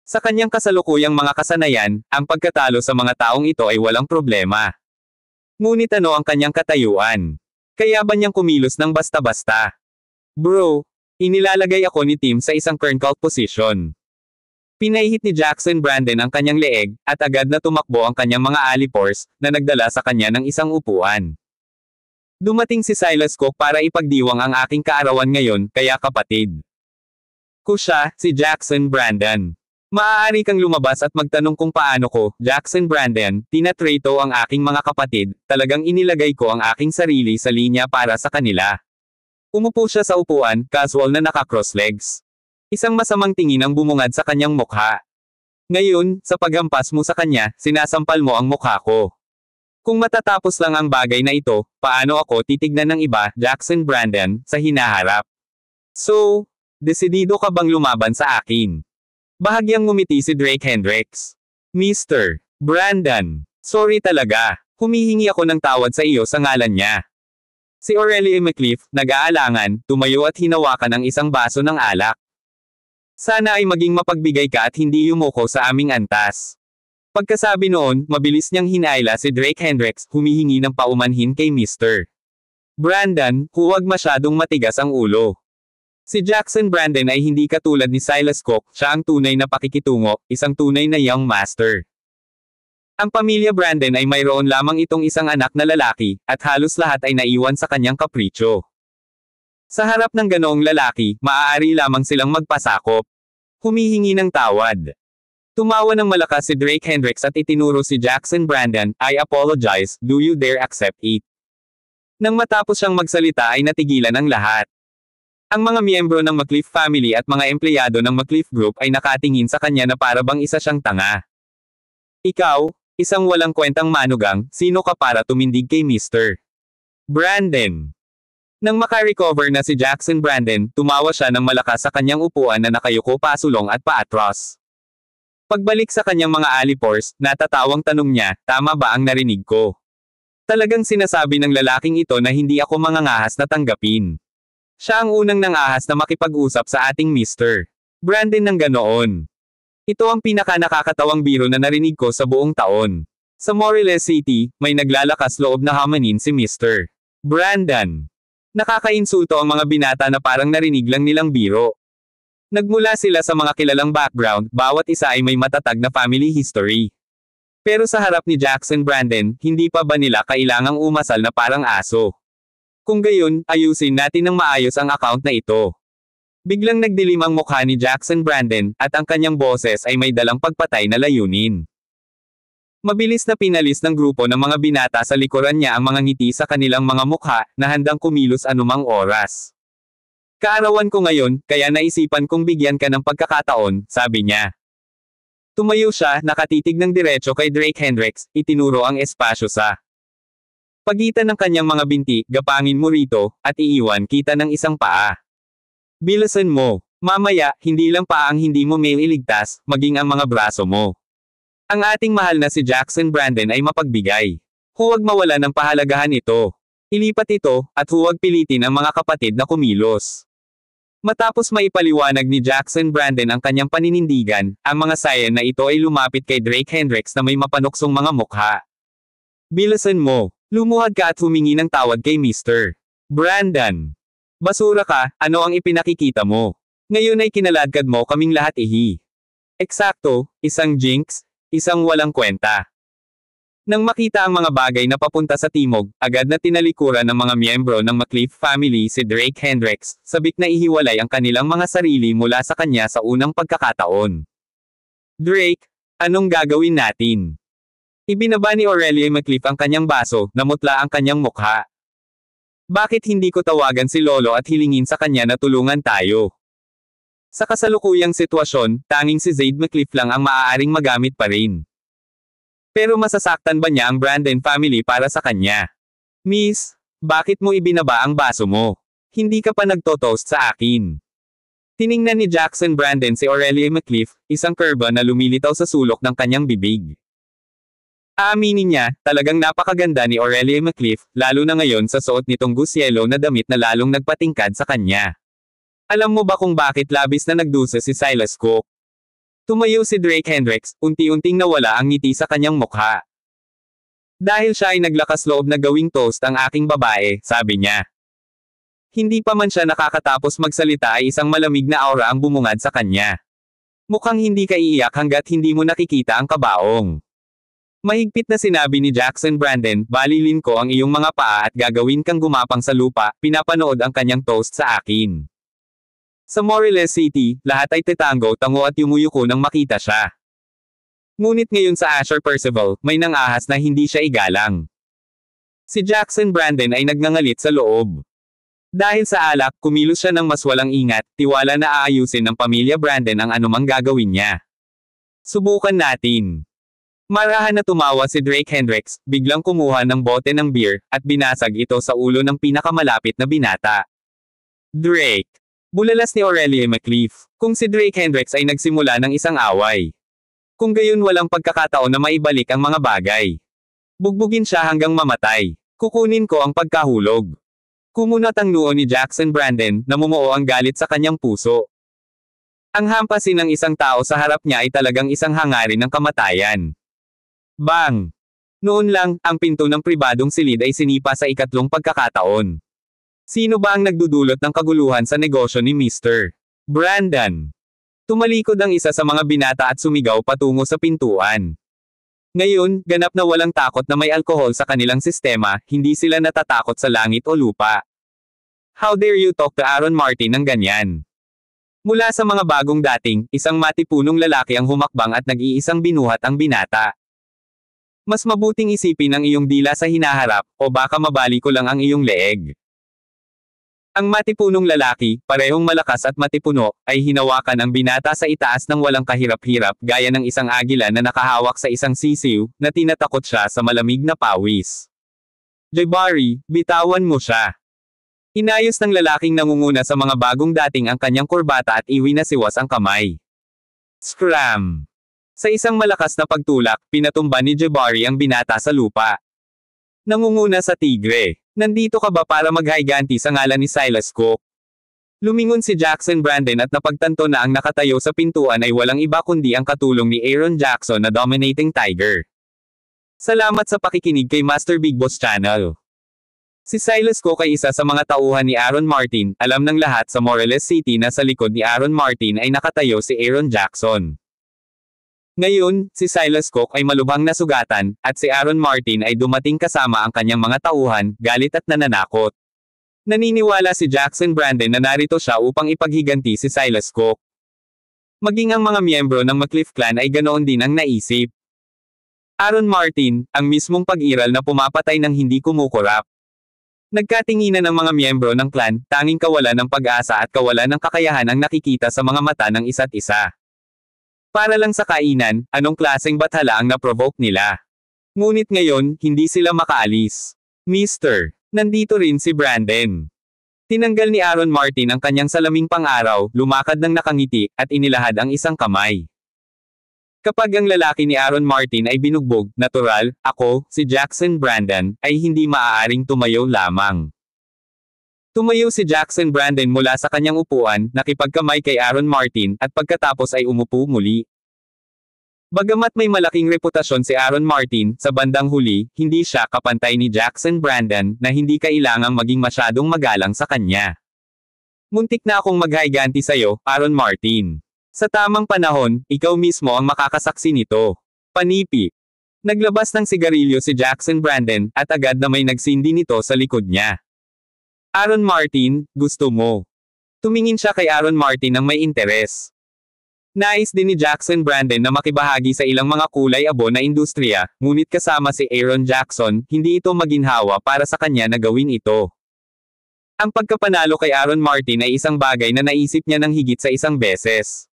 Sa kanyang kasalukuyang mga kasanayan, ang pagkatalo sa mga taong ito ay walang problema. Ngunit ano ang kanyang katayuan? Kaya ba niyang kumilos ng basta-basta? Bro, inilalagay ako ni Tim sa isang kerncourt position. Pinahihit ni Jackson Brandon ang kanyang leeg, at agad na tumakbo ang kanyang mga alipors, na nagdala sa kanya ng isang upuan. Dumating si Silas Cook para ipagdiwang ang aking kaarawan ngayon, kaya kapatid ko siya, si Jackson Brandon. Maaari kang lumabas at magtanong kung paano ko, Jackson Brandon, tinatrato ang aking mga kapatid, talagang inilagay ko ang aking sarili sa linya para sa kanila. Umupo siya sa upuan, casual na naka-cross legs. Isang masamang tingin ang bumungad sa kanyang mukha. Ngayon, sa paghampas mo sa kanya, sinasampal mo ang mukha ko. Kung matatapos lang ang bagay na ito, paano ako titignan ng iba, Jackson Brandon, sa hinaharap? So, desidido ka bang lumaban sa akin? Bahagyang ngumiti si Drake Hendricks. Mr. Brandon, sorry talaga, humihingi ako ng tawad sa iyo sa ngalan niya. Si Aurelie McCliff, nag-aalangan, tumayo at hinawakan ang isang baso ng alak. Sana ay maging mapagbigay ka at hindi yumuko sa aming antas. Pagkasabi noon, mabilis niyang hinayla si Drake Hendricks, humihingi ng paumanhin kay Mr. Brandon, huwag masyadong matigas ang ulo. Si Jackson Brandon ay hindi katulad ni Silas Cook, siya ang tunay na pakikitungo, isang tunay na young master. Ang pamilya Brandon ay mayroon lamang itong isang anak na lalaki, at halos lahat ay naiwan sa kanyang kapritsyo. Sa harap ng ganoong lalaki, maaari lamang silang magpasakop. Humihingi ng tawad. Tumawa ng malakas si Drake Hendricks at itinuro si Jackson Brandon, "I apologize, do you dare accept it?" Nang matapos siyang magsalita ay natigilan ang lahat. Ang mga miyembro ng McCliff family at mga empleyado ng McCliff Group ay nakatingin sa kanya na para bang isa siyang tanga. Ikaw, isang walang kwentang manugang, sino ka para tumindig kay Mr. Brandon? Nang makarecover na si Jackson Brandon, tumawa siya ng malakas sa kanyang upuan na nakayuko pasulong at paatras. Pagbalik sa kanyang mga alipors, natatawang tanong niya, tama ba ang narinig ko? Talagang sinasabi ng lalaking ito na hindi ako mangangahas na tanggapin. Siya ang unang nangahas na makipag-usap sa ating Mr. Brandon ng ganoon. Ito ang pinaka-nakakatawang biro na narinig ko sa buong taon. Sa Moreles City, may naglalakas loob na hamanin si Mr. Brandon. Nakakainsulto ang mga binata na parang narinig lang nilang biro. Nagmula sila sa mga kilalang background, bawat isa ay may matatag na family history. Pero sa harap ni Jackson Brandon, hindi pa ba nila kailangang umasal na parang aso? Kung gayon, ayusin natin ng maayos ang account na ito. Biglang nagdilim ang mukha ni Jackson Brandon, at ang kanyang boses ay may dalang pagpatay na layunin. Mabilis na pinalis ng grupo ng mga binata sa likuran niya ang mga ngiti sa kanilang mga mukha, na handang kumilos anumang oras. Kaarawan ko ngayon, kaya naisipan kong bigyan ka ng pagkakataon, sabi niya. Tumayo siya, nakatitig ng diretso kay Drake Hendricks, itinuro ang espasyo sa pagitan ng kanyang mga binti, gapangin mo rito, at iiwan kita ng isang paa. Bilisan mo. Mamaya, hindi lang paa ang hindi mo may iligtas, maging ang mga braso mo. Ang ating mahal na si Jackson Brandon ay mapagbigay. Huwag mawala ng pahalagahan ito. Ilipat ito, at huwag pilitin ang mga kapatid na kumilos. Matapos maipaliwanag ni Jackson Brandon ang kanyang paninindigan, ang mga sayan na ito ay lumapit kay Drake Hendricks na may mapanuksong mga mukha. Bilisan mo. Lumuhad ka at humingi ng tawad kay Mr. Brandon. Basura ka, ano ang ipinakikita mo? Ngayon ay kinaladkad mo kaming lahat ihi. Eksakto, isang jinx, isang walang kwenta. Nang makita ang mga bagay na papunta sa timog, agad na tinalikuran ng mga miyembro ng McCliff family si Drake Hendricks, sabik na ihiwalay ang kanilang mga sarili mula sa kanya sa unang pagkakataon. Drake, anong gagawin natin? Ibinaba ni Aurelia McCliff ang kanyang baso, namutla ang kanyang mukha. Bakit hindi ko tawagan si Lolo at hilingin sa kanya na tulungan tayo? Sa kasalukuyang sitwasyon, tanging si Zaid McCliff lang ang maaaring magamit pa rin. Pero masasaktan ba niya ang Brandon family para sa kanya? Miss, bakit mo ibinaba ang baso mo? Hindi ka pa nagtotoast sa akin. Tiningnan ni Jackson Brandon si Aurelia McCliff, isang kurba na lumilitaw sa sulok ng kanyang bibig. Aaminin niya, talagang napakaganda ni Aurelia McCliff, lalo na ngayon sa suot nitong gusyelo na damit na lalong nagpatingkad sa kanya. Alam mo ba kung bakit labis na nagdusa si Silas Cook? Tumayo si Drake Hendricks, unti-unting nawala ang ngiti sa kanyang mukha. Dahil siya ay naglakas loob na gawing toast ang aking babae, sabi niya. Hindi pa man siya nakakatapos magsalita ay isang malamig na aura ang bumungad sa kanya. Mukhang hindi ka iiyak hanggat hindi mo nakikita ang kabaong. Mahigpit na sinabi ni Jackson Brandon, balilin ko ang iyong mga paa at gagawin kang gumapang sa lupa, pinapanood ang kanyang toast sa akin. Sa Moreles City, lahat ay tetango-tango at yumuyuko nang makita siya. Ngunit ngayon sa Asher Percival, may nangahas na hindi siya igalang. Si Jackson Brandon ay nagngangalit sa loob. Dahil sa alak, kumilos siya ng mas walang ingat, tiwala na aayusin ng pamilya Brandon ang anumang gagawin niya. Subukan natin. Marahan na tumawa si Drake Hendricks, biglang kumuha ng bote ng beer, at binasag ito sa ulo ng pinakamalapit na binata. Drake. Bulalas ni Aurelia McCliff, kung si Drake Hendricks ay nagsimula ng isang away. Kung gayon walang pagkakataon na maibalik ang mga bagay. Bugbugin siya hanggang mamatay. Kukunin ko ang pagkahulog. Kumunat ang noo ni Jackson Brandon, namumuo ang galit sa kanyang puso. Ang hampasin ng isang tao sa harap niya ay talagang isang hangarin ng kamatayan. Bang! Noon lang, ang pinto ng pribadong silid ay sinipa sa ikatlong pagkakataon. Sino ba ang nagdudulot ng kaguluhan sa negosyo ni Mr. Brandon? Tumalikod ang isa sa mga binata at sumigaw patungo sa pintuan. Ngayon, ganap na walang takot na may alkohol sa kanilang sistema, hindi sila natatakot sa langit o lupa. How dare you talk to Aaron Martin ng ganyan? Mula sa mga bagong dating, isang matipunong lalaki ang humakbang at nag-iisang binuhat ang binata. Mas mabuting isipin ang iyong dila sa hinaharap, o baka mabali ko lang ang iyong leeg. Ang matipunong lalaki, parehong malakas at matipuno, ay hinawakan ang binata sa itaas ng walang kahirap-hirap gaya ng isang agila na nakahawak sa isang sisiw, na tinatakot siya sa malamig na pawis. Jabari, bitawan mo siya. Inayos ng lalaking nangunguna sa mga bagong dating ang kanyang kurbata at iwinasiwas ang kamay. Scram! Sa isang malakas na pagtulak, pinatumba ni Jabari ang binata sa lupa. Nangunguna sa tigre. Nandito ka ba para maghiganti sa ngalan ni Silas Cook? Lumingon si Jackson Brandon at napagtanto na ang nakatayo sa pintuan ay walang iba kundi ang katulong ni Aaron Jackson na dominating tiger. Salamat sa pakikinig kay Master Big Boss Channel. Si Silas Cook ay isa sa mga tauhan ni Aaron Martin. Alam ng lahat sa Morelos City na sa likod ni Aaron Martin ay nakatayo si Aaron Jackson. Ngayon, si Silas Cook ay malubhang nasugatan, at si Aaron Martin ay dumating kasama ang kanyang mga tauhan, galit at nananakot. Naniniwala si Jackson Brandon na narito siya upang ipaghiganti si Silas Cook. Maging ang mga miyembro ng McCliff Clan ay ganoon din ang naisip. Aaron Martin, ang mismong pag-iral na pumapatay ng hindi kumukurap. Nagkatinginan ng mga miyembro ng clan, tanging kawalan ng pag-asa at kawalan ng kakayahan ang nakikita sa mga mata ng isa't isa. Para lang sa kainan, anong klaseng bathala ang na-provoke nila. Ngunit ngayon, hindi sila makaalis. Mister, nandito rin si Brandon. Tinanggal ni Aaron Martin ang kanyang salaming pang-araw, lumakad ng nakangiti, at inilahad ang isang kamay. Kapag ang lalaki ni Aaron Martin ay binugbog, natural, ako, si Jackson Brandon, ay hindi maaaring tumayo lamang. Tumayo si Jackson Brandon mula sa kanyang upuan, nakipagkamay kay Aaron Martin, at pagkatapos ay umupo muli. Bagamat may malaking reputasyon si Aaron Martin, sa bandang huli, hindi siya kapantay ni Jackson Brandon, na hindi kailangang maging masyadong magalang sa kanya. Muntik na akong maghiganti sa'yo, Aaron Martin. Sa tamang panahon, ikaw mismo ang makakasaksi nito. Panipi. Naglabas ng sigarilyo si Jackson Brandon, at agad na may nagsindi nito sa likod niya. Aaron Martin, gusto mo. Tumingin siya kay Aaron Martin ng may interes. Nais din ni Jackson Brandon na makibahagi sa ilang mga kulay abo na industriya, ngunit kasama si Aaron Jackson, hindi ito maginhawa para sa kanya na gawin ito. Ang pagkapanalo kay Aaron Martin ay isang bagay na naisip niya ng higit sa isang beses.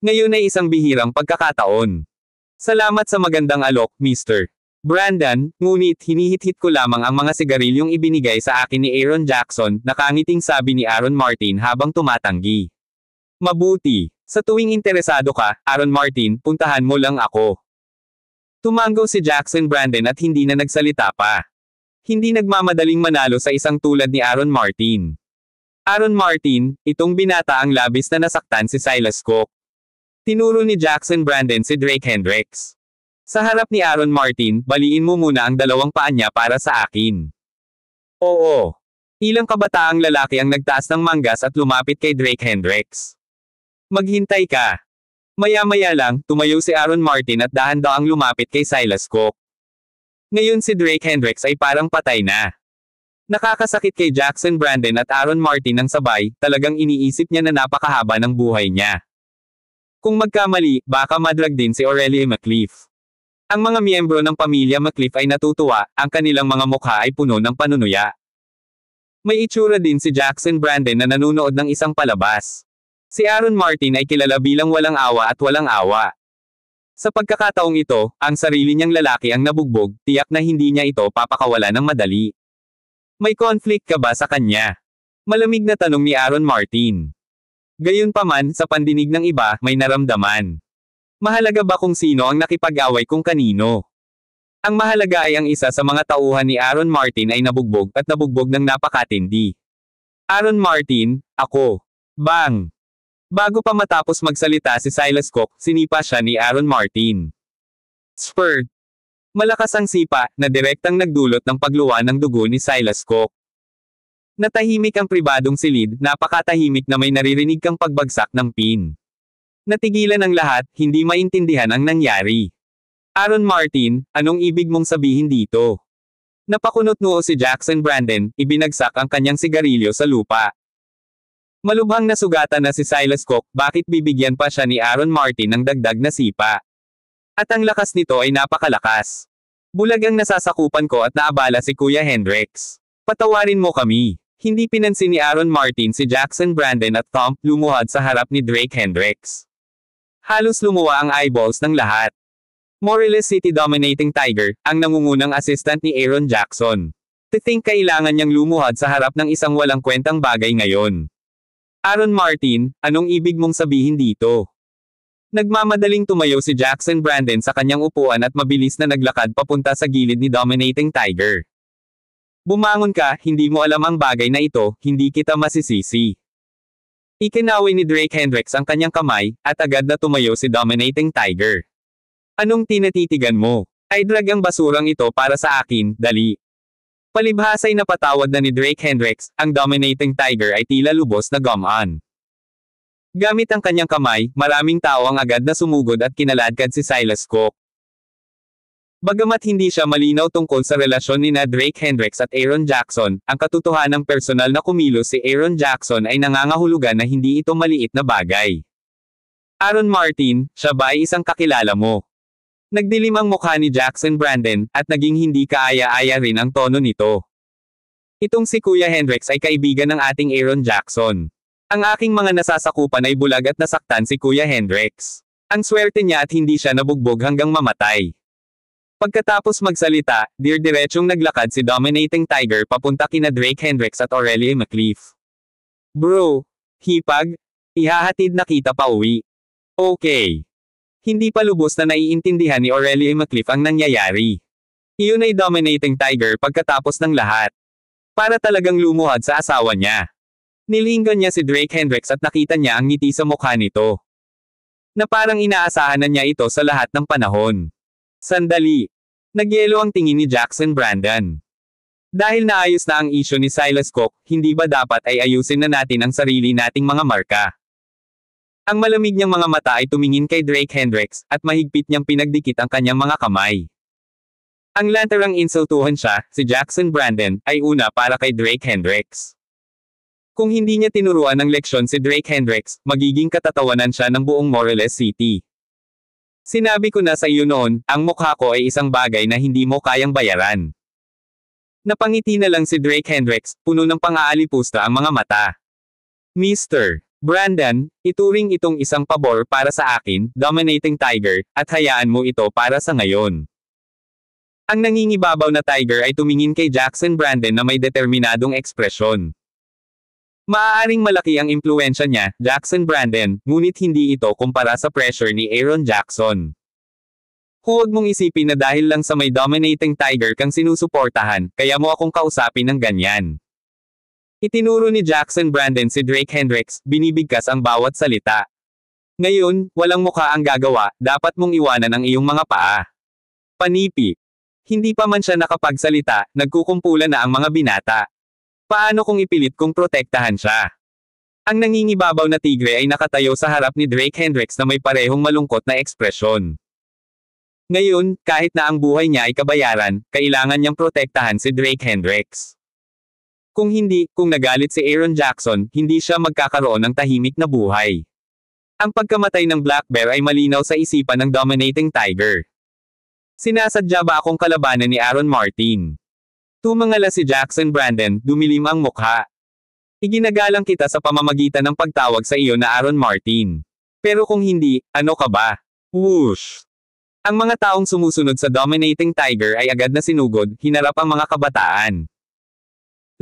Ngayon ay isang bihirang pagkakataon. Salamat sa magandang alok, Mr. Brandon, ngunit hinihit-hit ko lamang ang mga sigarilyong ibinigay sa akin ni Aaron Jackson, nakangiting sabi ni Aaron Martin habang tumatanggi. Mabuti. Sa tuwing interesado ka, Aaron Martin, puntahan mo lang ako. Tumango si Jackson Brandon at hindi na nagsalita pa. Hindi nagmamadaling manalo sa isang tulad ni Aaron Martin. Aaron Martin, itong binata ang labis na nasaktan si Silas Cook. Tinuro ni Jackson Brandon si Drake Hendricks. Sa harap ni Aaron Martin, baliin mo muna ang dalawang paa niya para sa akin. Oo. Ilang kabataang lalaki ang nagtaas ng manggas at lumapit kay Drake Hendricks. Maghintay ka. Maya-maya lang, tumayo si Aaron Martin at dahan-daang lumapit kay Silas Cook. Ngayon si Drake Hendricks ay parang patay na. Nakakasakit kay Jackson Brandon at Aaron Martin ng sabay, talagang iniisip niya na napakahaba ng buhay niya. Kung magkamali, baka madrag din si Aurelia McCliff. Ang mga miyembro ng pamilya McCliff ay natutuwa, ang kanilang mga mukha ay puno ng panunuya. May itsura din si Jackson Brandon na nanunood ng isang palabas. Si Aaron Martin ay kilala bilang walang awa at walang awa. Sa pagkakataong ito, ang sarili niyang lalaki ang nabugbog, tiyak na hindi niya ito papakawala ng madali. May conflict ka ba sa kanya? Malamig na tanong ni Aaron Martin. Gayunpaman, sa pandinig ng iba, may naramdaman. Mahalaga ba kung sino ang nakipag-away kung kanino? Ang mahalaga ay ang isa sa mga tauhan ni Aaron Martin ay nabugbog at nabugbog ng napakatindi. Aaron Martin, ako. Bang! Bago pa matapos magsalita si Silas Cook, sinipa siya ni Aaron Martin. Spurt. Malakas ang sipa, na direktang nagdulot ng pagluwa ng dugo ni Silas Cook. Natahimik ang pribadong silid, napakatahimik na may naririnig kang pagbagsak ng pin. Natigilan ang lahat, hindi maintindihan ang nangyari. Aaron Martin, anong ibig mong sabihin dito? Napakunot noo si Jackson Brandon, ibinagsak ang kanyang sigarilyo sa lupa. Malubhang nasugatan na si Silas Cook, bakit bibigyan pa siya ni Aaron Martin ng dagdag na sipa? At ang lakas nito ay napakalakas. Bulag ang nasasakupan ko at naabala si Kuya Hendrix. Patawarin mo kami. Hindi pinansin ni Aaron Martin si Jackson Brandon at Thump lumuhad sa harap ni Drake Hendrix. Halos lumuwa ang eyeballs ng lahat. Morelos City Dominating Tiger, ang nangungunang assistant ni Aaron Jackson. To think kailangan niyang lumuhad sa harap ng isang walang kwentang bagay ngayon. Aaron Martin, anong ibig mong sabihin dito? Nagmamadaling tumayo si Jackson Brandon sa kanyang upuan at mabilis na naglakad papunta sa gilid ni Dominating Tiger. Bumangon ka, hindi mo alam ang bagay na ito, hindi kita masisisi. Ikinaway ni Drake Hendrix ang kanyang kamay, at agad na tumayo si Dominating Tiger. Anong tinatitigan mo? Ay drag ang basurang ito para sa akin, dali. Palibhasay na patawad na ni Drake Hendrix, ang Dominating Tiger ay tila lubos na gumaan. Gamit ang kanyang kamay, maraming tao ang agad na sumugod at kinaladkad si Silas Cook. Bagamat hindi siya malinaw tungkol sa relasyon ni Drake Hendrix at Aaron Jackson, ang katotohanang personal na kumilos si Aaron Jackson ay nangangahulugan na hindi ito maliit na bagay. Aaron Martin, siya ba ay isang kakilala mo? Nagdilim ang mukha ni Jackson Brandon, at naging hindi kaaya-aya rin ang tono nito. Itong si Kuya Hendrix ay kaibigan ng ating Aaron Jackson. Ang aking mga nasasakupan ay bulag at nasaktan si Kuya Hendrix. Ang swerte niya at hindi siya nabugbog hanggang mamatay. Pagkatapos magsalita, diretsyong naglakad si Dominating Tiger papunta kina Drake Hendrix at Aurelia McLeaf. Bro, hipag, ihahatid na kita pa uwi. Okay. Hindi pa lubos na naiintindihan ni Aurelia McLeaf ang nangyayari. Iyon ay Dominating Tiger pagkatapos ng lahat. Para talagang lumuhad sa asawa niya. Nilinggan niya si Drake Hendrix at nakita niya ang ngiti sa mukha nito. Na parang inaasahan na niya ito sa lahat ng panahon. Sandali. Nagyelo ang tingin ni Jackson Brandon. Dahil naayos na ang isyu ni Silas Cook, hindi ba dapat ay ayusin na natin ang sarili nating mga marka? Ang malamig niyang mga mata ay tumingin kay Drake Hendrix, at mahigpit niyang pinagdikit ang kanyang mga kamay. Ang lantarang insultuhan siya, si Jackson Brandon, ay una para kay Drake Hendrix. Kung hindi niya tinuruan ng leksyon si Drake Hendrix, magiging katatawanan siya ng buong Morelos City. Sinabi ko na sa iyo noon, ang mukha ko ay isang bagay na hindi mo kayang bayaran. Napangiti na lang si Drake Hendrix, puno ng pang-aalipusta ang mga mata. Mr. Brandon, ituring itong isang pabor para sa akin, Dominating Tiger, at hayaan mo ito para sa ngayon. Ang nangingibabaw na Tiger ay tumingin kay Jackson Brandon na may determinadong ekspresyon. Maaaring malaki ang impluwensya niya, Jackson Brandon, ngunit hindi ito kumpara sa pressure ni Aaron Jackson. Huwag mong isipin na dahil lang sa may Dominating Tiger kang sinusuportahan, kaya mo akong kausapin ng ganyan. Itinuro ni Jackson Brandon si Drake Hendrix, binibigkas ang bawat salita. Ngayon, walang mukha ang gagawa, dapat mong iwanan ang iyong mga paa. Panipi. Hindi pa man siya nakapagsalita, nagkukumpulan na ang mga binata. Paano kung ipilit kung protektahan siya? Ang nangingibabaw na tigre ay nakatayo sa harap ni Drake Hendrix na may parehong malungkot na ekspresyon. Ngayon, kahit na ang buhay niya ay kabayaran, kailangan niyang protektahan si Drake Hendrix. Kung hindi, kung nagalit si Aaron Jackson, hindi siya magkakaroon ng tahimik na buhay. Ang pagkamatay ng Black Bear ay malinaw sa isipan ng Dominating Tiger. Sinasadya ba akong kalabanan ni Aaron Martin? Tumangala si Jackson Brandon, dumilim ang mukha. Iginagalang kita sa pamamagitan ng pagtawag sa iyo na Aaron Martin. Pero kung hindi, ano ka ba? Whoosh! Ang mga taong sumusunod sa Dominating Tiger ay agad na sinugod, hinarap ang mga kabataan.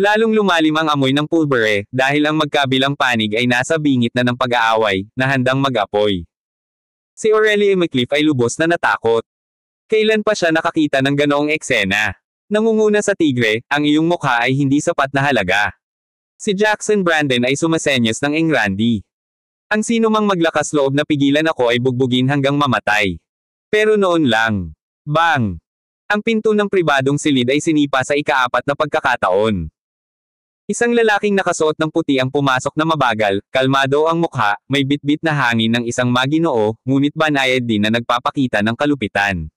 Lalong lumalim ang amoy ng pulbere, dahil ang magkabilang panig ay nasa bingit na ng pag-aaway, na handang mag-apoy. Si Aurelia McLeaf ay lubos na natakot. Kailan pa siya nakakita ng ganoong eksena? Nangunguna sa tigre, ang iyong mukha ay hindi sapat na halaga. Si Jackson Brandon ay sumasenyas ng engrandi. Ang sino mang maglakas loob na pigilan ako ay bugbugin hanggang mamatay. Pero noon lang. Bang! Ang pinto ng pribadong silid ay sinipa sa ika-4 na pagkakataon. Isang lalaking nakasuot ng puti ang pumasok na mabagal, kalmado ang mukha, may bitbit na hangin ng isang maginoo, ngunit banayad din na nagpapakita ng kalupitan.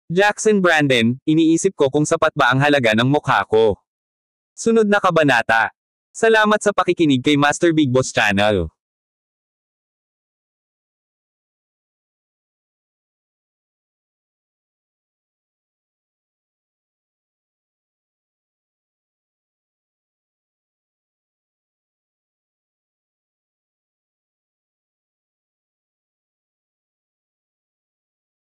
Jackson Brandon, iniisip ko kung sapat ba ang halaga ng mukha ko. Sunod na kabanata. Salamat sa pakikinig kay Master Big Boss Channel.